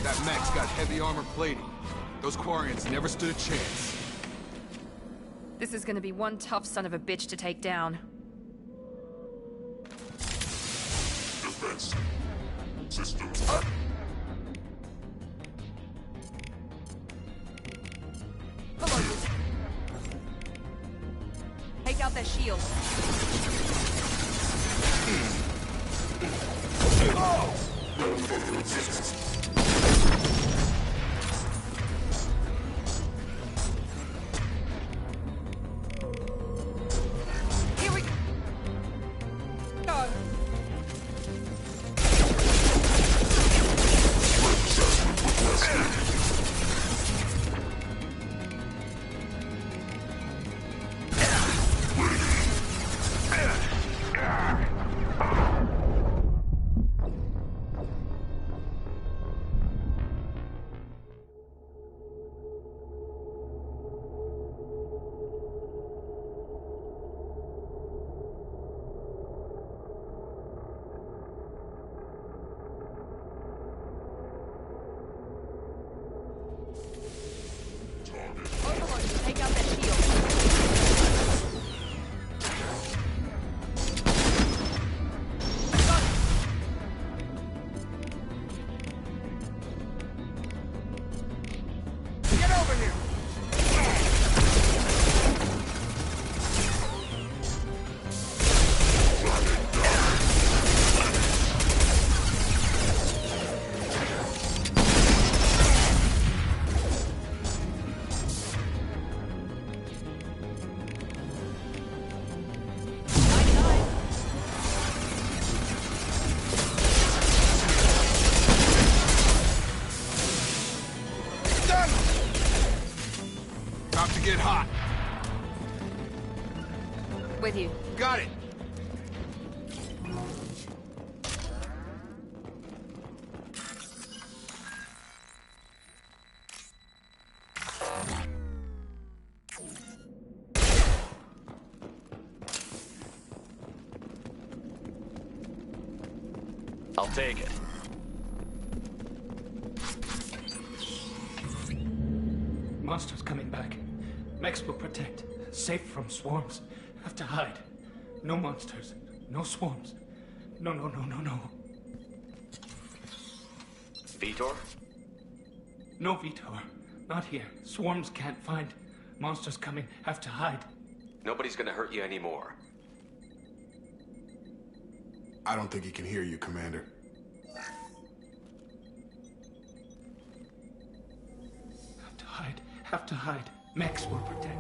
Speaker 8: That mech's got heavy armor plating. Those Quarians never stood a chance.
Speaker 1: This is gonna be one tough son of a bitch to take down.
Speaker 15: Defense systems.
Speaker 1: Take out their shield. Here we go. Take out that shield.
Speaker 6: Get over here!
Speaker 8: Time to get hot.
Speaker 1: With you.
Speaker 8: Got it.
Speaker 9: I'll take it.
Speaker 16: Monsters coming back. Mechs will protect. Safe from swarms. Have to hide. No monsters. No swarms. No.
Speaker 9: Vitor?
Speaker 16: No Vitor. Not here. Swarms can't find. Monsters coming. Have to hide.
Speaker 9: Nobody's gonna hurt you anymore.
Speaker 8: I don't think he can hear you, Commander.
Speaker 16: Have to hide. Mechs will protect.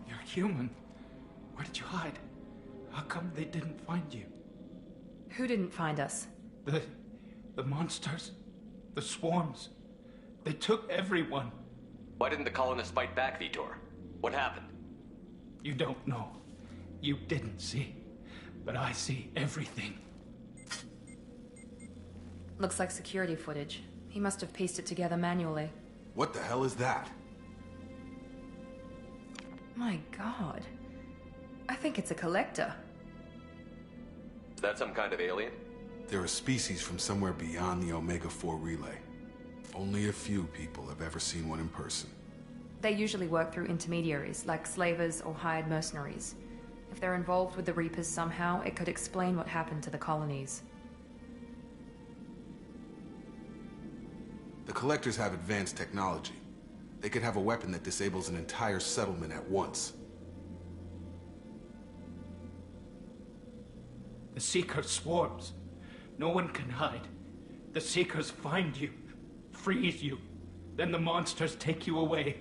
Speaker 16: You're human. Where did you hide? How come they didn't find you?
Speaker 1: Who didn't find us?
Speaker 16: The monsters. The swarms. They took everyone.
Speaker 9: Why didn't the colonists fight back, Vitor? What happened?
Speaker 16: You don't know. You didn't see. But I see everything.
Speaker 1: Looks like security footage. He must have pieced it together manually.
Speaker 8: What the hell is that?
Speaker 1: My god. I think it's a collector.
Speaker 9: Is that some kind of alien?
Speaker 8: They're a species from somewhere beyond the Omega-4 relay. Only a few people have ever seen one in person.
Speaker 1: They usually work through intermediaries, like slavers or hired mercenaries. If they're involved with the Reapers somehow, it could explain what happened to the colonies.
Speaker 8: The Collectors have advanced technology. They could have a weapon that disables an entire settlement at once.
Speaker 16: The Seeker swarms. No one can hide. The Seekers find you, freeze you. Then the monsters take you away.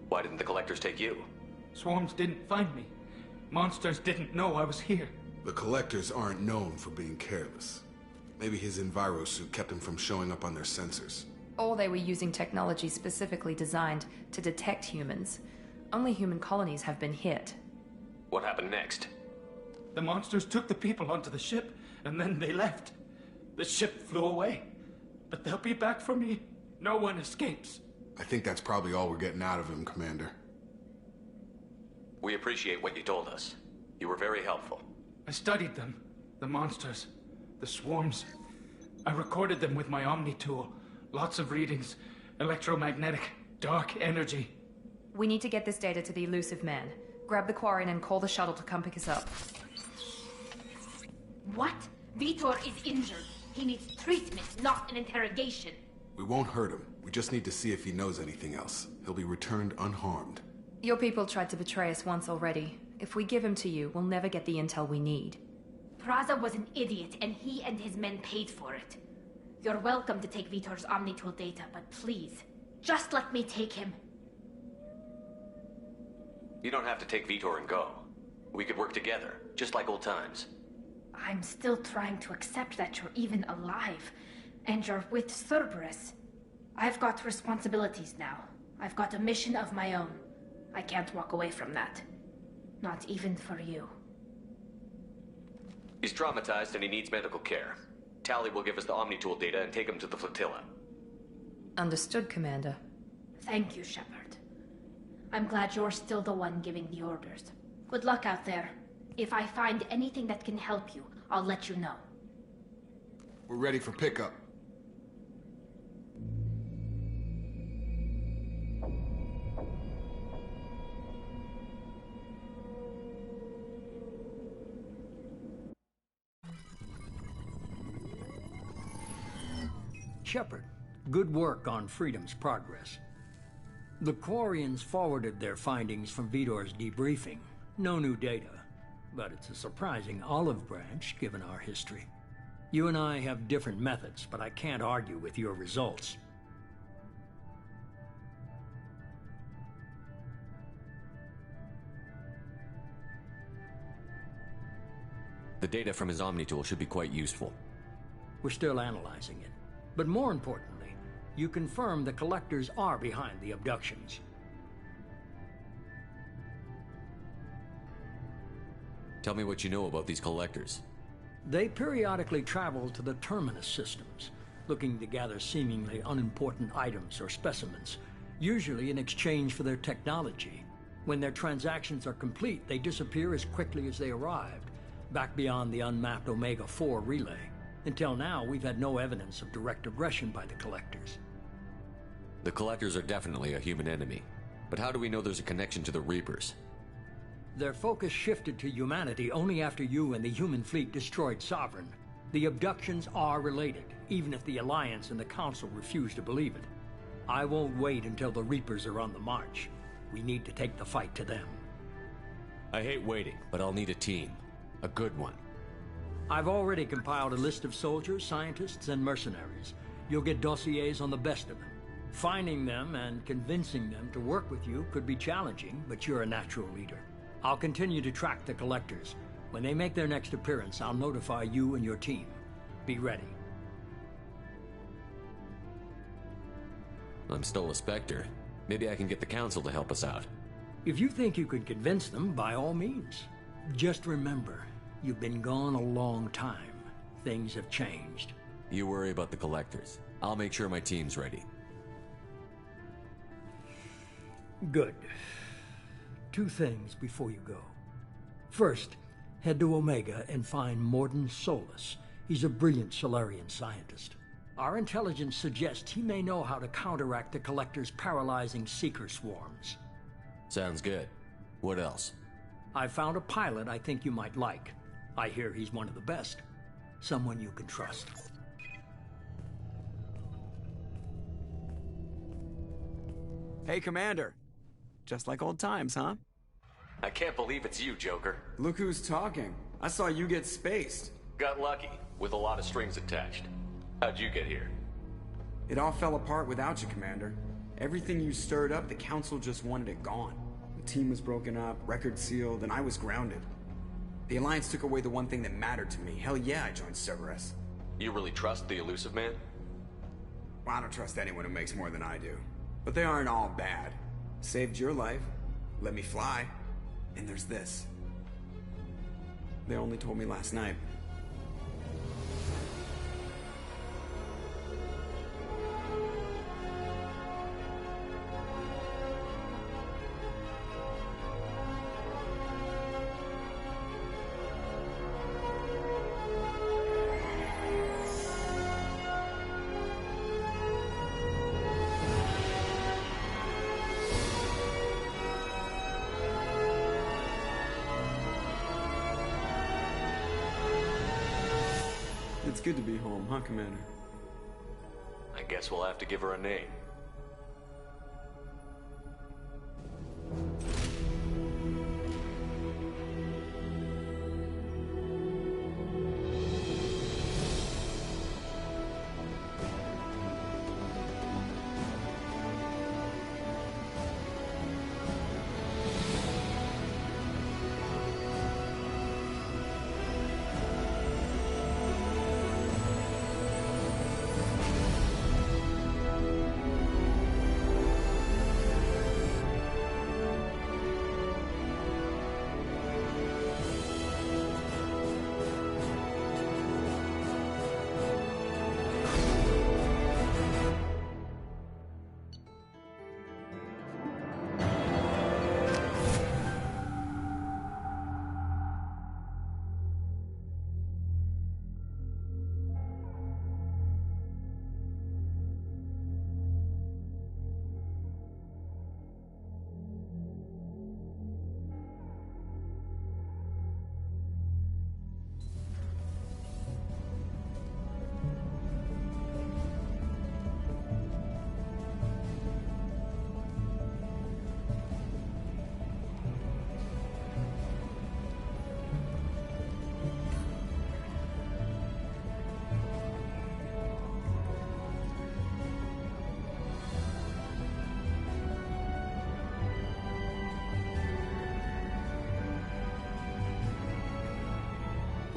Speaker 9: Why didn't the Collectors take you?
Speaker 16: Swarms didn't find me. Monsters didn't know I was here.
Speaker 8: The Collectors aren't known for being careless. Maybe his enviro suit kept him from showing up on their sensors.
Speaker 1: Or they were using technology specifically designed to detect humans. Only human colonies have been hit.
Speaker 11: What happened next?
Speaker 16: The monsters took the people onto the ship, and then they left. The ship flew away. But they'll be back for me. No one escapes.
Speaker 8: I think that's probably all we're getting out of him, Commander.
Speaker 11: We appreciate what you told us. You were very helpful.
Speaker 16: I studied them. The monsters. The swarms. I recorded them with my Omni tool. Lots of readings. Electromagnetic. Dark energy.
Speaker 1: We need to get this data to the elusive man. Grab the Quarian and call the shuttle to come pick us up.
Speaker 14: What? Vitor is injured. He needs treatment, not an interrogation.
Speaker 8: We won't hurt him. We just need to see if he knows anything else. He'll be returned unharmed.
Speaker 1: Your people tried to betray us once already. If we give him to you, we'll never get the intel we need.
Speaker 14: Praza was an idiot, and he and his men paid for it. You're welcome to take Vitor's Omnitool data, but please, just let me take him.
Speaker 11: You don't have to take Vitor and go. We could work together, just like old times.
Speaker 13: I'm still trying to accept that you're even alive, and you're with Cerberus. I've got responsibilities now. I've got a mission of my own. I can't walk away from that. Not even for you.
Speaker 11: He's traumatized and he needs medical care. Tally will give us the Omnitool data and take him to the flotilla.
Speaker 1: Understood, Commander.
Speaker 13: Thank you, Shepard. I'm glad you're still the one giving the orders. Good luck out there. If I find anything that can help you, I'll let you know.
Speaker 8: We're ready for pickup.
Speaker 2: Shepard, good work on Freedom's progress. The Quarians forwarded their findings from Vitor's debriefing. No new data, but it's a surprising olive branch given our history. You and I have different methods, but I can't argue with your results.
Speaker 9: The data from his Omnitool should be quite useful.
Speaker 2: We're still analyzing it. But more importantly, you confirm the collectors are behind the abductions.
Speaker 9: Tell me what you know about these collectors.
Speaker 2: They periodically travel to the Terminus systems, looking to gather seemingly unimportant items or specimens, usually in exchange for their technology. When their transactions are complete, they disappear as quickly as they arrived, back beyond the unmapped Omega-4 relay. Until now, we've had no evidence of direct aggression by the collectors.
Speaker 9: The collectors are definitely a human enemy. But how do we know there's a connection to the Reapers?
Speaker 2: Their focus shifted to humanity only after you and the human fleet destroyed Sovereign. The abductions are related, even if the Alliance and the Council refuse to believe it. I won't wait until the Reapers are on the march. We need to take the fight to them.
Speaker 9: I hate waiting, but I'll need a team. A good one.
Speaker 2: I've already compiled a list of soldiers, scientists, and mercenaries. You'll get dossiers on the best of them. Finding them and convincing them to work with you could be challenging, but you're a natural leader. I'll continue to track the collectors. When they make their next appearance, I'll notify you and your team. Be ready.
Speaker 9: I'm still a Spectre. Maybe I can get the Council to help us out.
Speaker 2: If you think you can convince them, by all means. Just remember, you've been gone a long time. Things have changed.
Speaker 9: You worry about the collectors. I'll make sure my team's ready.
Speaker 2: Good. 2 things before you go. First, head to Omega and find Morden Solus. He's a brilliant Solarian scientist. Our intelligence suggests he may know how to counteract the collectors' paralyzing seeker swarms.
Speaker 9: Sounds good. What else?
Speaker 2: I found a pilot I think you might like. I hear he's one of the best. Someone you can trust.
Speaker 3: Hey, Commander. Just like old times, huh?
Speaker 11: I can't believe it's you, Joker.
Speaker 3: Look who's talking. I saw you get spaced.
Speaker 11: Got lucky, with a lot of strings attached. How'd you get here?
Speaker 3: It all fell apart without you, Commander. Everything you stirred up, the Council just wanted it gone. The team was broken up, record sealed, and I was grounded. The Alliance took away the one thing that mattered to me. Hell yeah, I joined Cerberus.
Speaker 11: You really trust the Elusive Man?
Speaker 3: Well, I don't trust anyone who makes more than I do. But they aren't all bad. Saved your life, let me fly, and there's this. They only told me last night. It's good to be home, huh, Commander?
Speaker 9: I guess we'll have to give her a name.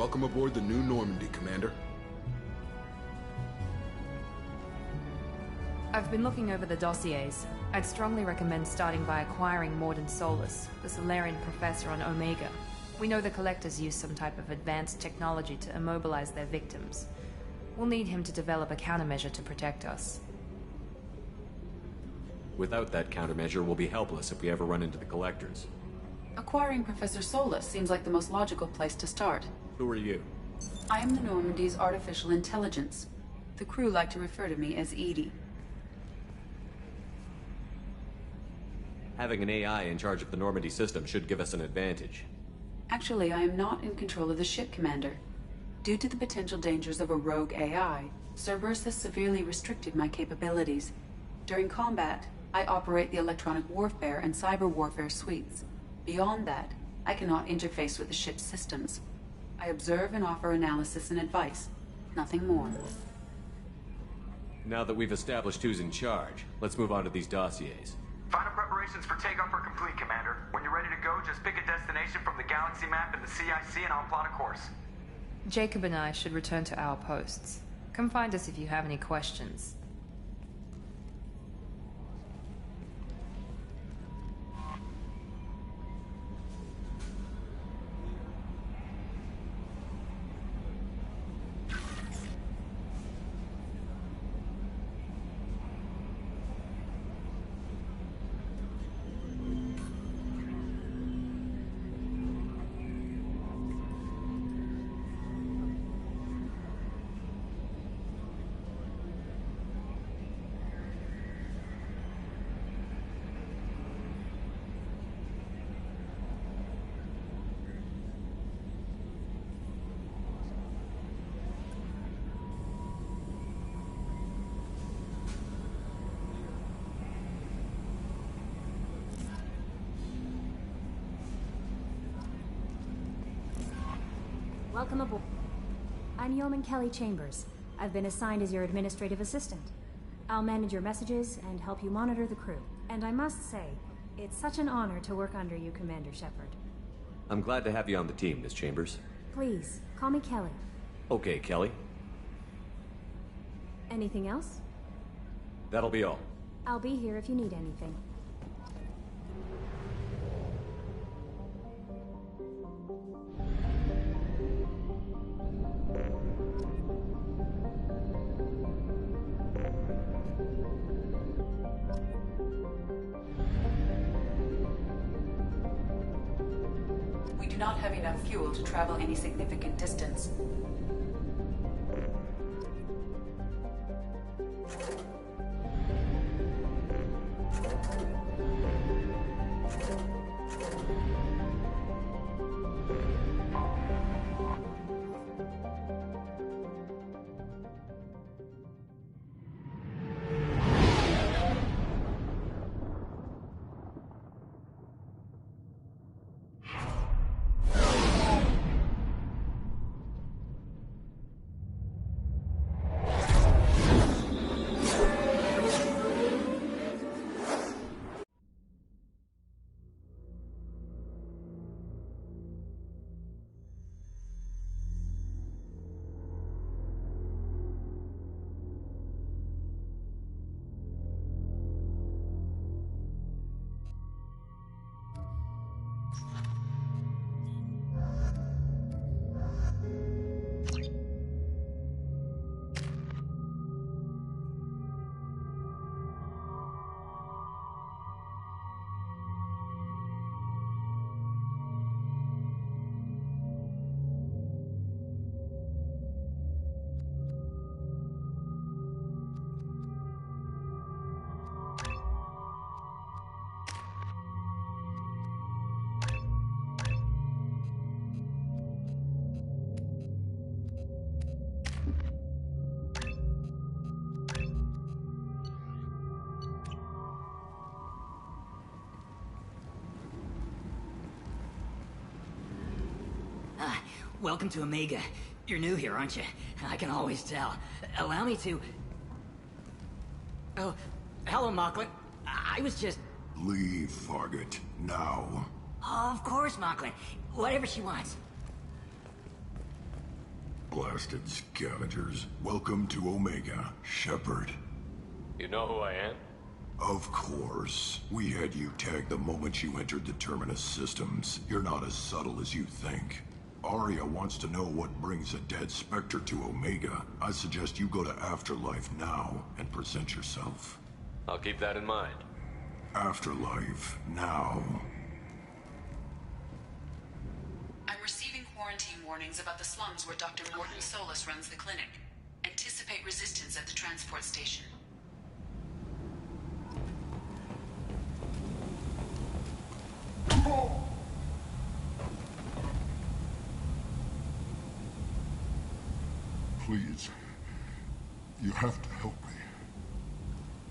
Speaker 8: Welcome aboard the New Normandy, Commander.
Speaker 1: I've been looking over the dossiers. I'd strongly recommend starting by acquiring Morden Solus, the Solarian professor on Omega. We know the Collectors use some type of advanced technology to immobilize their victims. We'll need him to develop a countermeasure to protect us.
Speaker 9: Without that countermeasure, we'll be helpless if we ever run into the Collectors.
Speaker 5: Acquiring Professor Solus seems like the most logical place to start.
Speaker 9: Who are you?
Speaker 5: I am the Normandy's artificial intelligence. The crew like to refer to me as Edie.
Speaker 9: Having an AI in charge of the Normandy system should give us an advantage.
Speaker 5: Actually, I am not in control of the ship, Commander. Due to the potential dangers of a rogue AI, Cerberus has severely restricted my capabilities. During combat, I operate the electronic warfare and cyber warfare suites. Beyond that, I cannot interface with the ship's systems. I observe and offer analysis and advice. Nothing more.
Speaker 9: Now that we've established who's in charge, let's move on to these dossiers.
Speaker 6: Final preparations for takeoff are complete, Commander. When you're ready to go, just pick a destination from the galaxy map in the CIC and I'll plot a course.
Speaker 1: Jacob and I should return to our posts. Come find us if you have any questions.
Speaker 17: Welcome aboard. I'm Yeoman Kelly Chambers. I've been assigned as your administrative assistant. I'll manage your messages and help you monitor the crew. And I must say, it's such an honor to work under you, Commander Shepard.
Speaker 9: I'm glad to have you on the team, Miss Chambers.
Speaker 17: Please, call me Kelly.
Speaker 9: Okay, Kelly.
Speaker 17: Anything else?
Speaker 9: That'll be all.
Speaker 17: I'll be here if you need anything.
Speaker 5: We do not have enough fuel to travel any significant distance.
Speaker 18: Welcome to Omega. You're new here, aren't you? I can always tell. Allow me to... Oh, hello, Mocklin. I was just...
Speaker 15: Leave, Fargate. Now.
Speaker 18: Of course, Mocklin. Whatever she wants.
Speaker 15: Blasted scavengers. Welcome to Omega, Shepard.
Speaker 9: You know who I am?
Speaker 15: Of course. We had you tagged the moment you entered the Terminus systems. You're not as subtle as you think. Arya wants to know what brings a dead Spectre to Omega. I suggest you go to Afterlife now and present yourself.
Speaker 9: I'll keep that in mind.
Speaker 15: Afterlife now.
Speaker 5: I'm receiving quarantine warnings about the slums where Dr. Morton Solus runs the clinic. Anticipate resistance at the transport station.
Speaker 15: Please. You have to help me.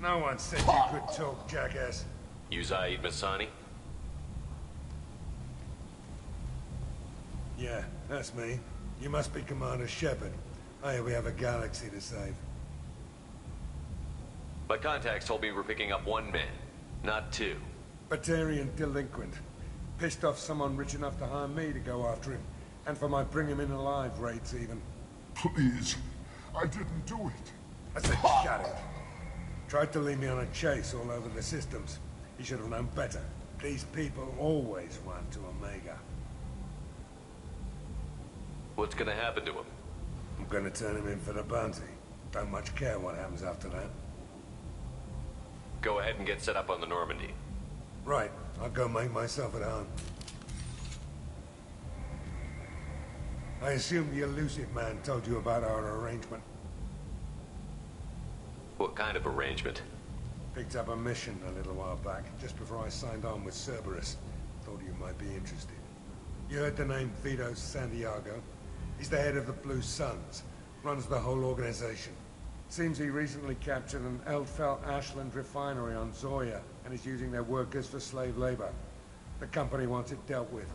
Speaker 19: No one said you could talk, jackass.
Speaker 9: You Zaid Masani?
Speaker 19: Yeah, that's me. You must be Commander Shepard. I hear we have a galaxy to save.
Speaker 9: My contacts told me we're picking up one man, not two.
Speaker 19: Batarian delinquent. Pissed off someone rich enough to hire me to go after him. And for my bring him in alive rates even.
Speaker 15: Please. I didn't do it.
Speaker 19: I said shut it. Tried to lead me on a chase all over the systems. He should have known better. These people always run to Omega.
Speaker 9: What's gonna happen to him?
Speaker 19: I'm gonna turn him in for the bounty. Don't much care what happens after that.
Speaker 9: Go ahead and get set up on the Normandy.
Speaker 19: Right. I'll go make myself at home. I assume the elusive man told you about our arrangement.
Speaker 9: What kind of arrangement?
Speaker 19: Picked up a mission a little while back, just before I signed on with Cerberus. Thought you might be interested. You heard the name Vito Santiago? He's the head of the Blue Suns. Runs the whole organization. Seems he recently captured an Eldfell Ashland refinery on Zoya and is using their workers for slave labor. The company wants it dealt with.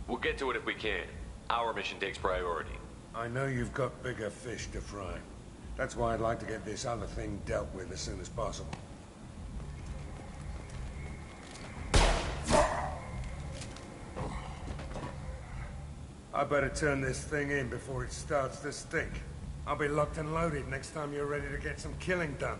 Speaker 9: We'll get to it if we can. Our mission takes priority.
Speaker 19: I know you've got bigger fish to fry. That's why I'd like to get this other thing dealt with as soon as possible. I better turn this thing in before it starts to stink. I'll be locked and loaded next time you're ready to get some killing done.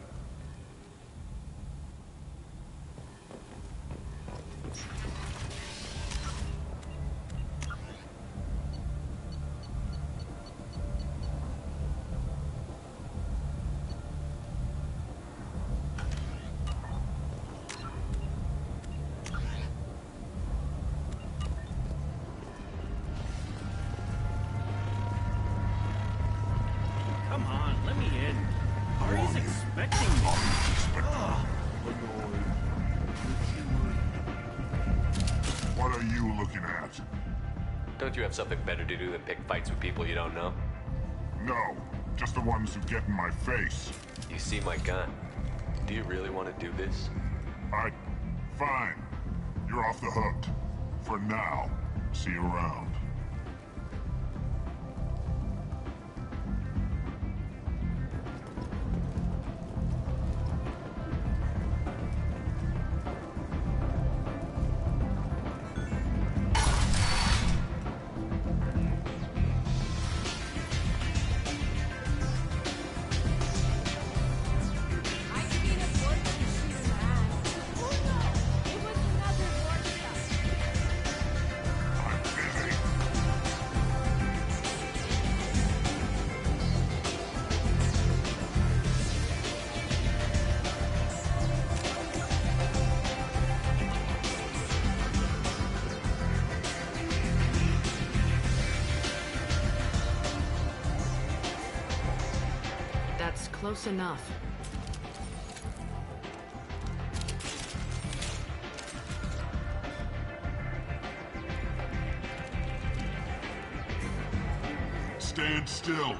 Speaker 20: Come on, let me in. Ari's expecting me.
Speaker 15: What are you looking at?
Speaker 9: Don't you have something better to do than pick fights with people you don't know?
Speaker 15: No, just the ones who get in my face.
Speaker 9: You see my gun. Do you really want to do this?
Speaker 15: Fine. You're off the hook. For now. See you around.
Speaker 1: That's close enough.
Speaker 15: Stand still.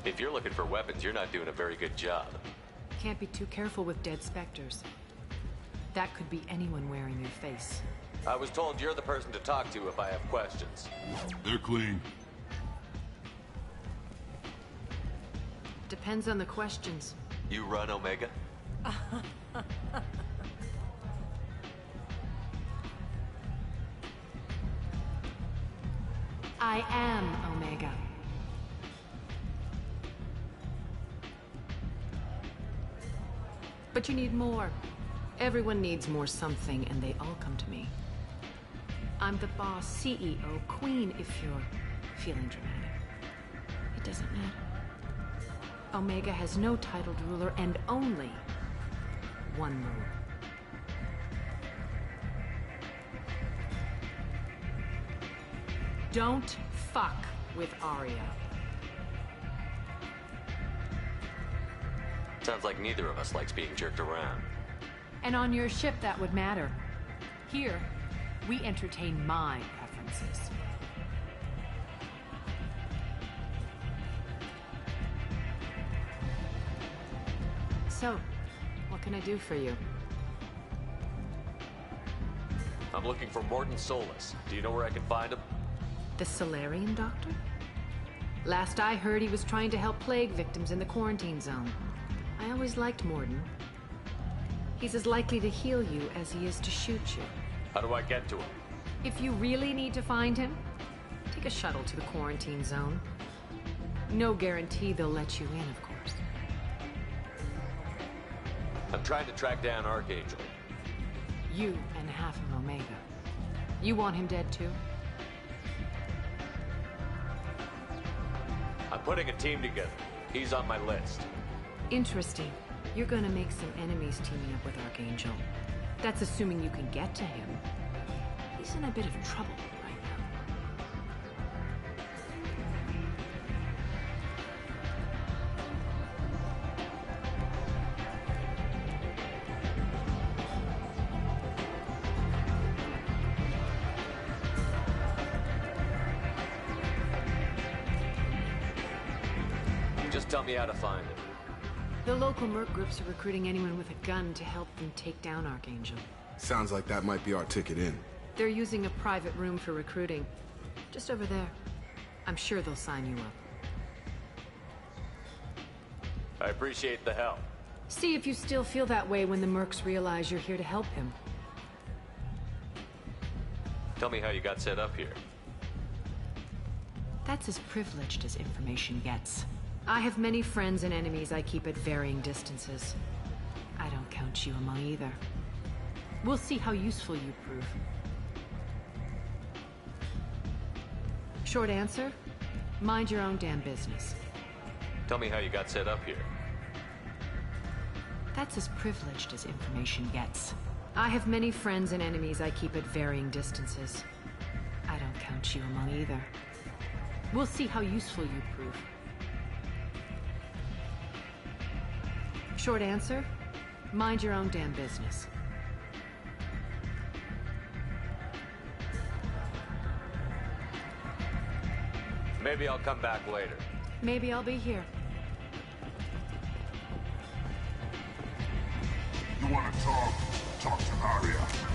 Speaker 9: If you're looking for weapons, you're not doing a very good job.
Speaker 1: Can't be too careful with dead specters. That could be anyone wearing your face.
Speaker 9: I was told you're the person to talk to if I have questions.
Speaker 15: They're clean.
Speaker 1: Depends on the questions.
Speaker 9: You run Omega?
Speaker 1: I am Omega. But you need more. Everyone needs more something, and they all come to me. I'm the boss, CEO, queen, if you're feeling dramatic. It doesn't matter. Omega has no titled ruler and only one rule. Don't fuck with Arya.
Speaker 9: Sounds like neither of us likes being jerked around.
Speaker 1: And on your ship, that would matter. Here, we entertain my preferences. So, what can I do for you?
Speaker 9: I'm looking for Morton Solus. Do you know where I can find him?
Speaker 1: The Solarian doctor? Last I heard, he was trying to help plague victims in the quarantine zone. I always liked Morton. He's as likely to heal you as he is to shoot you.
Speaker 9: How do I get to him?
Speaker 1: If you really need to find him, take a shuttle to the quarantine zone. No guarantee they'll let you in, of course.
Speaker 9: I'm trying to track down Archangel.
Speaker 1: You and half of Omega. You want him dead too?
Speaker 9: I'm putting a team together. He's on my list.
Speaker 1: Interesting. You're gonna make some enemies teaming up with Archangel. That's assuming you can get to him. He's in a bit of trouble right now.
Speaker 9: Just tell me how to find him.
Speaker 1: The local merc groups are recruiting anyone with a gun to help them take down Archangel.
Speaker 8: Sounds like that might be our ticket in.
Speaker 1: They're using a private room for recruiting. Just over there. I'm sure they'll sign you up.
Speaker 9: I appreciate the help.
Speaker 1: See if you still feel that way when the mercs realize you're here to help him.
Speaker 9: Tell me how you got set up here.
Speaker 1: That's as privileged as information gets. I have many friends and enemies I keep at varying distances. I don't count you among either. We'll see how useful you prove. Short answer, mind your own damn business.
Speaker 9: Tell me how you got set up here.
Speaker 1: That's as privileged as information gets. I have many friends and enemies I keep at varying distances. I don't count you among either. We'll see how useful you prove. Short answer, mind your own damn business.
Speaker 9: Maybe I'll come back later.
Speaker 1: Maybe I'll be here.
Speaker 15: You want to talk? Talk to Arya.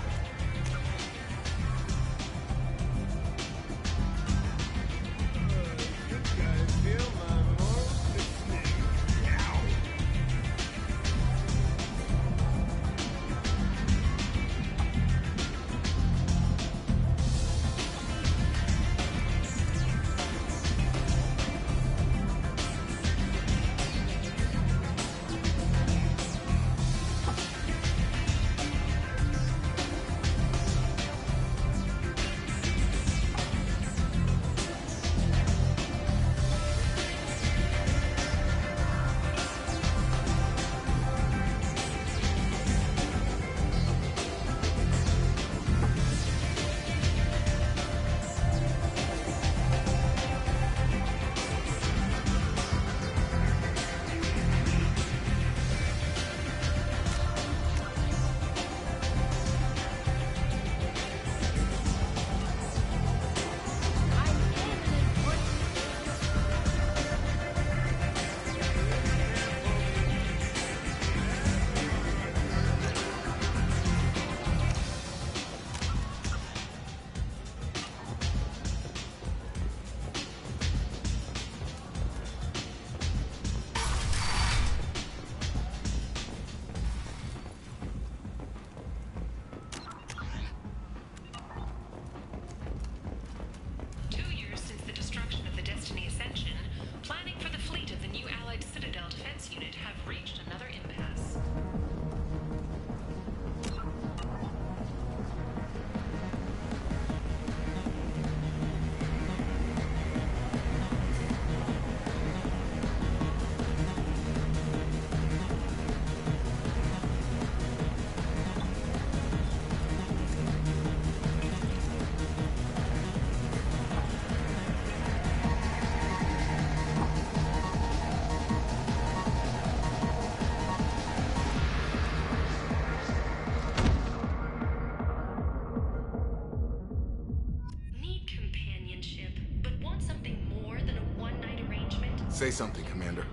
Speaker 8: Say something, Commander.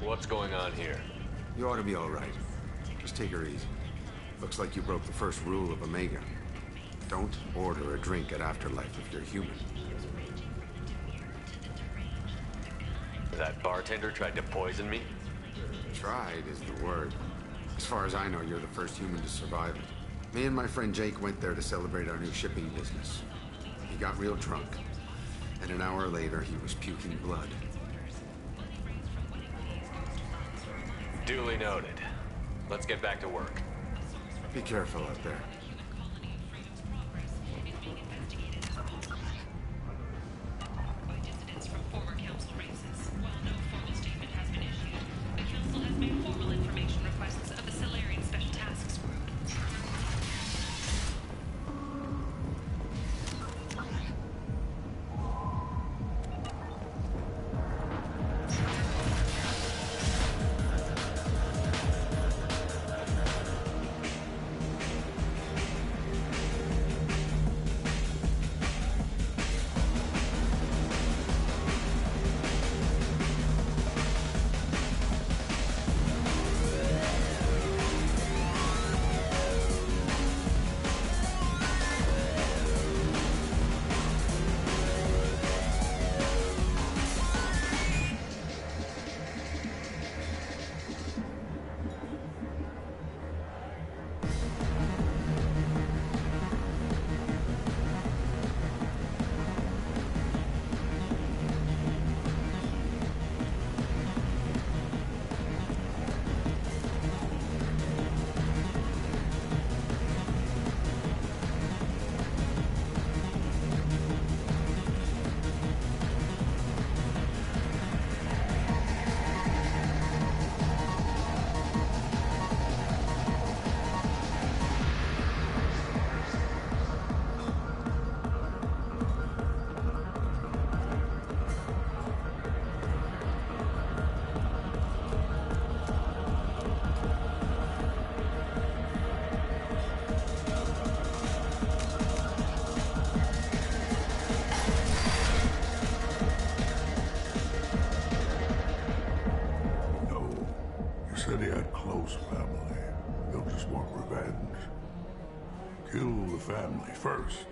Speaker 9: What's going on here?
Speaker 21: You ought to be all right. Just take her easy. Looks like you broke the first rule of Omega. Don't order a drink at Afterlife if you're human.
Speaker 9: That bartender tried to poison me?
Speaker 21: Tried is the word. As far as I know, you're the first human to survive it. Me and my friend Jake went there to celebrate our new shipping business. He got real drunk, and an hour later he was puking blood.
Speaker 9: Duly noted. Let's get back to work.
Speaker 21: Be careful out there.
Speaker 15: said he had close family. He'll just want revenge. Kill the family first.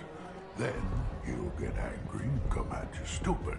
Speaker 15: Then he'll get angry and come at you stupid.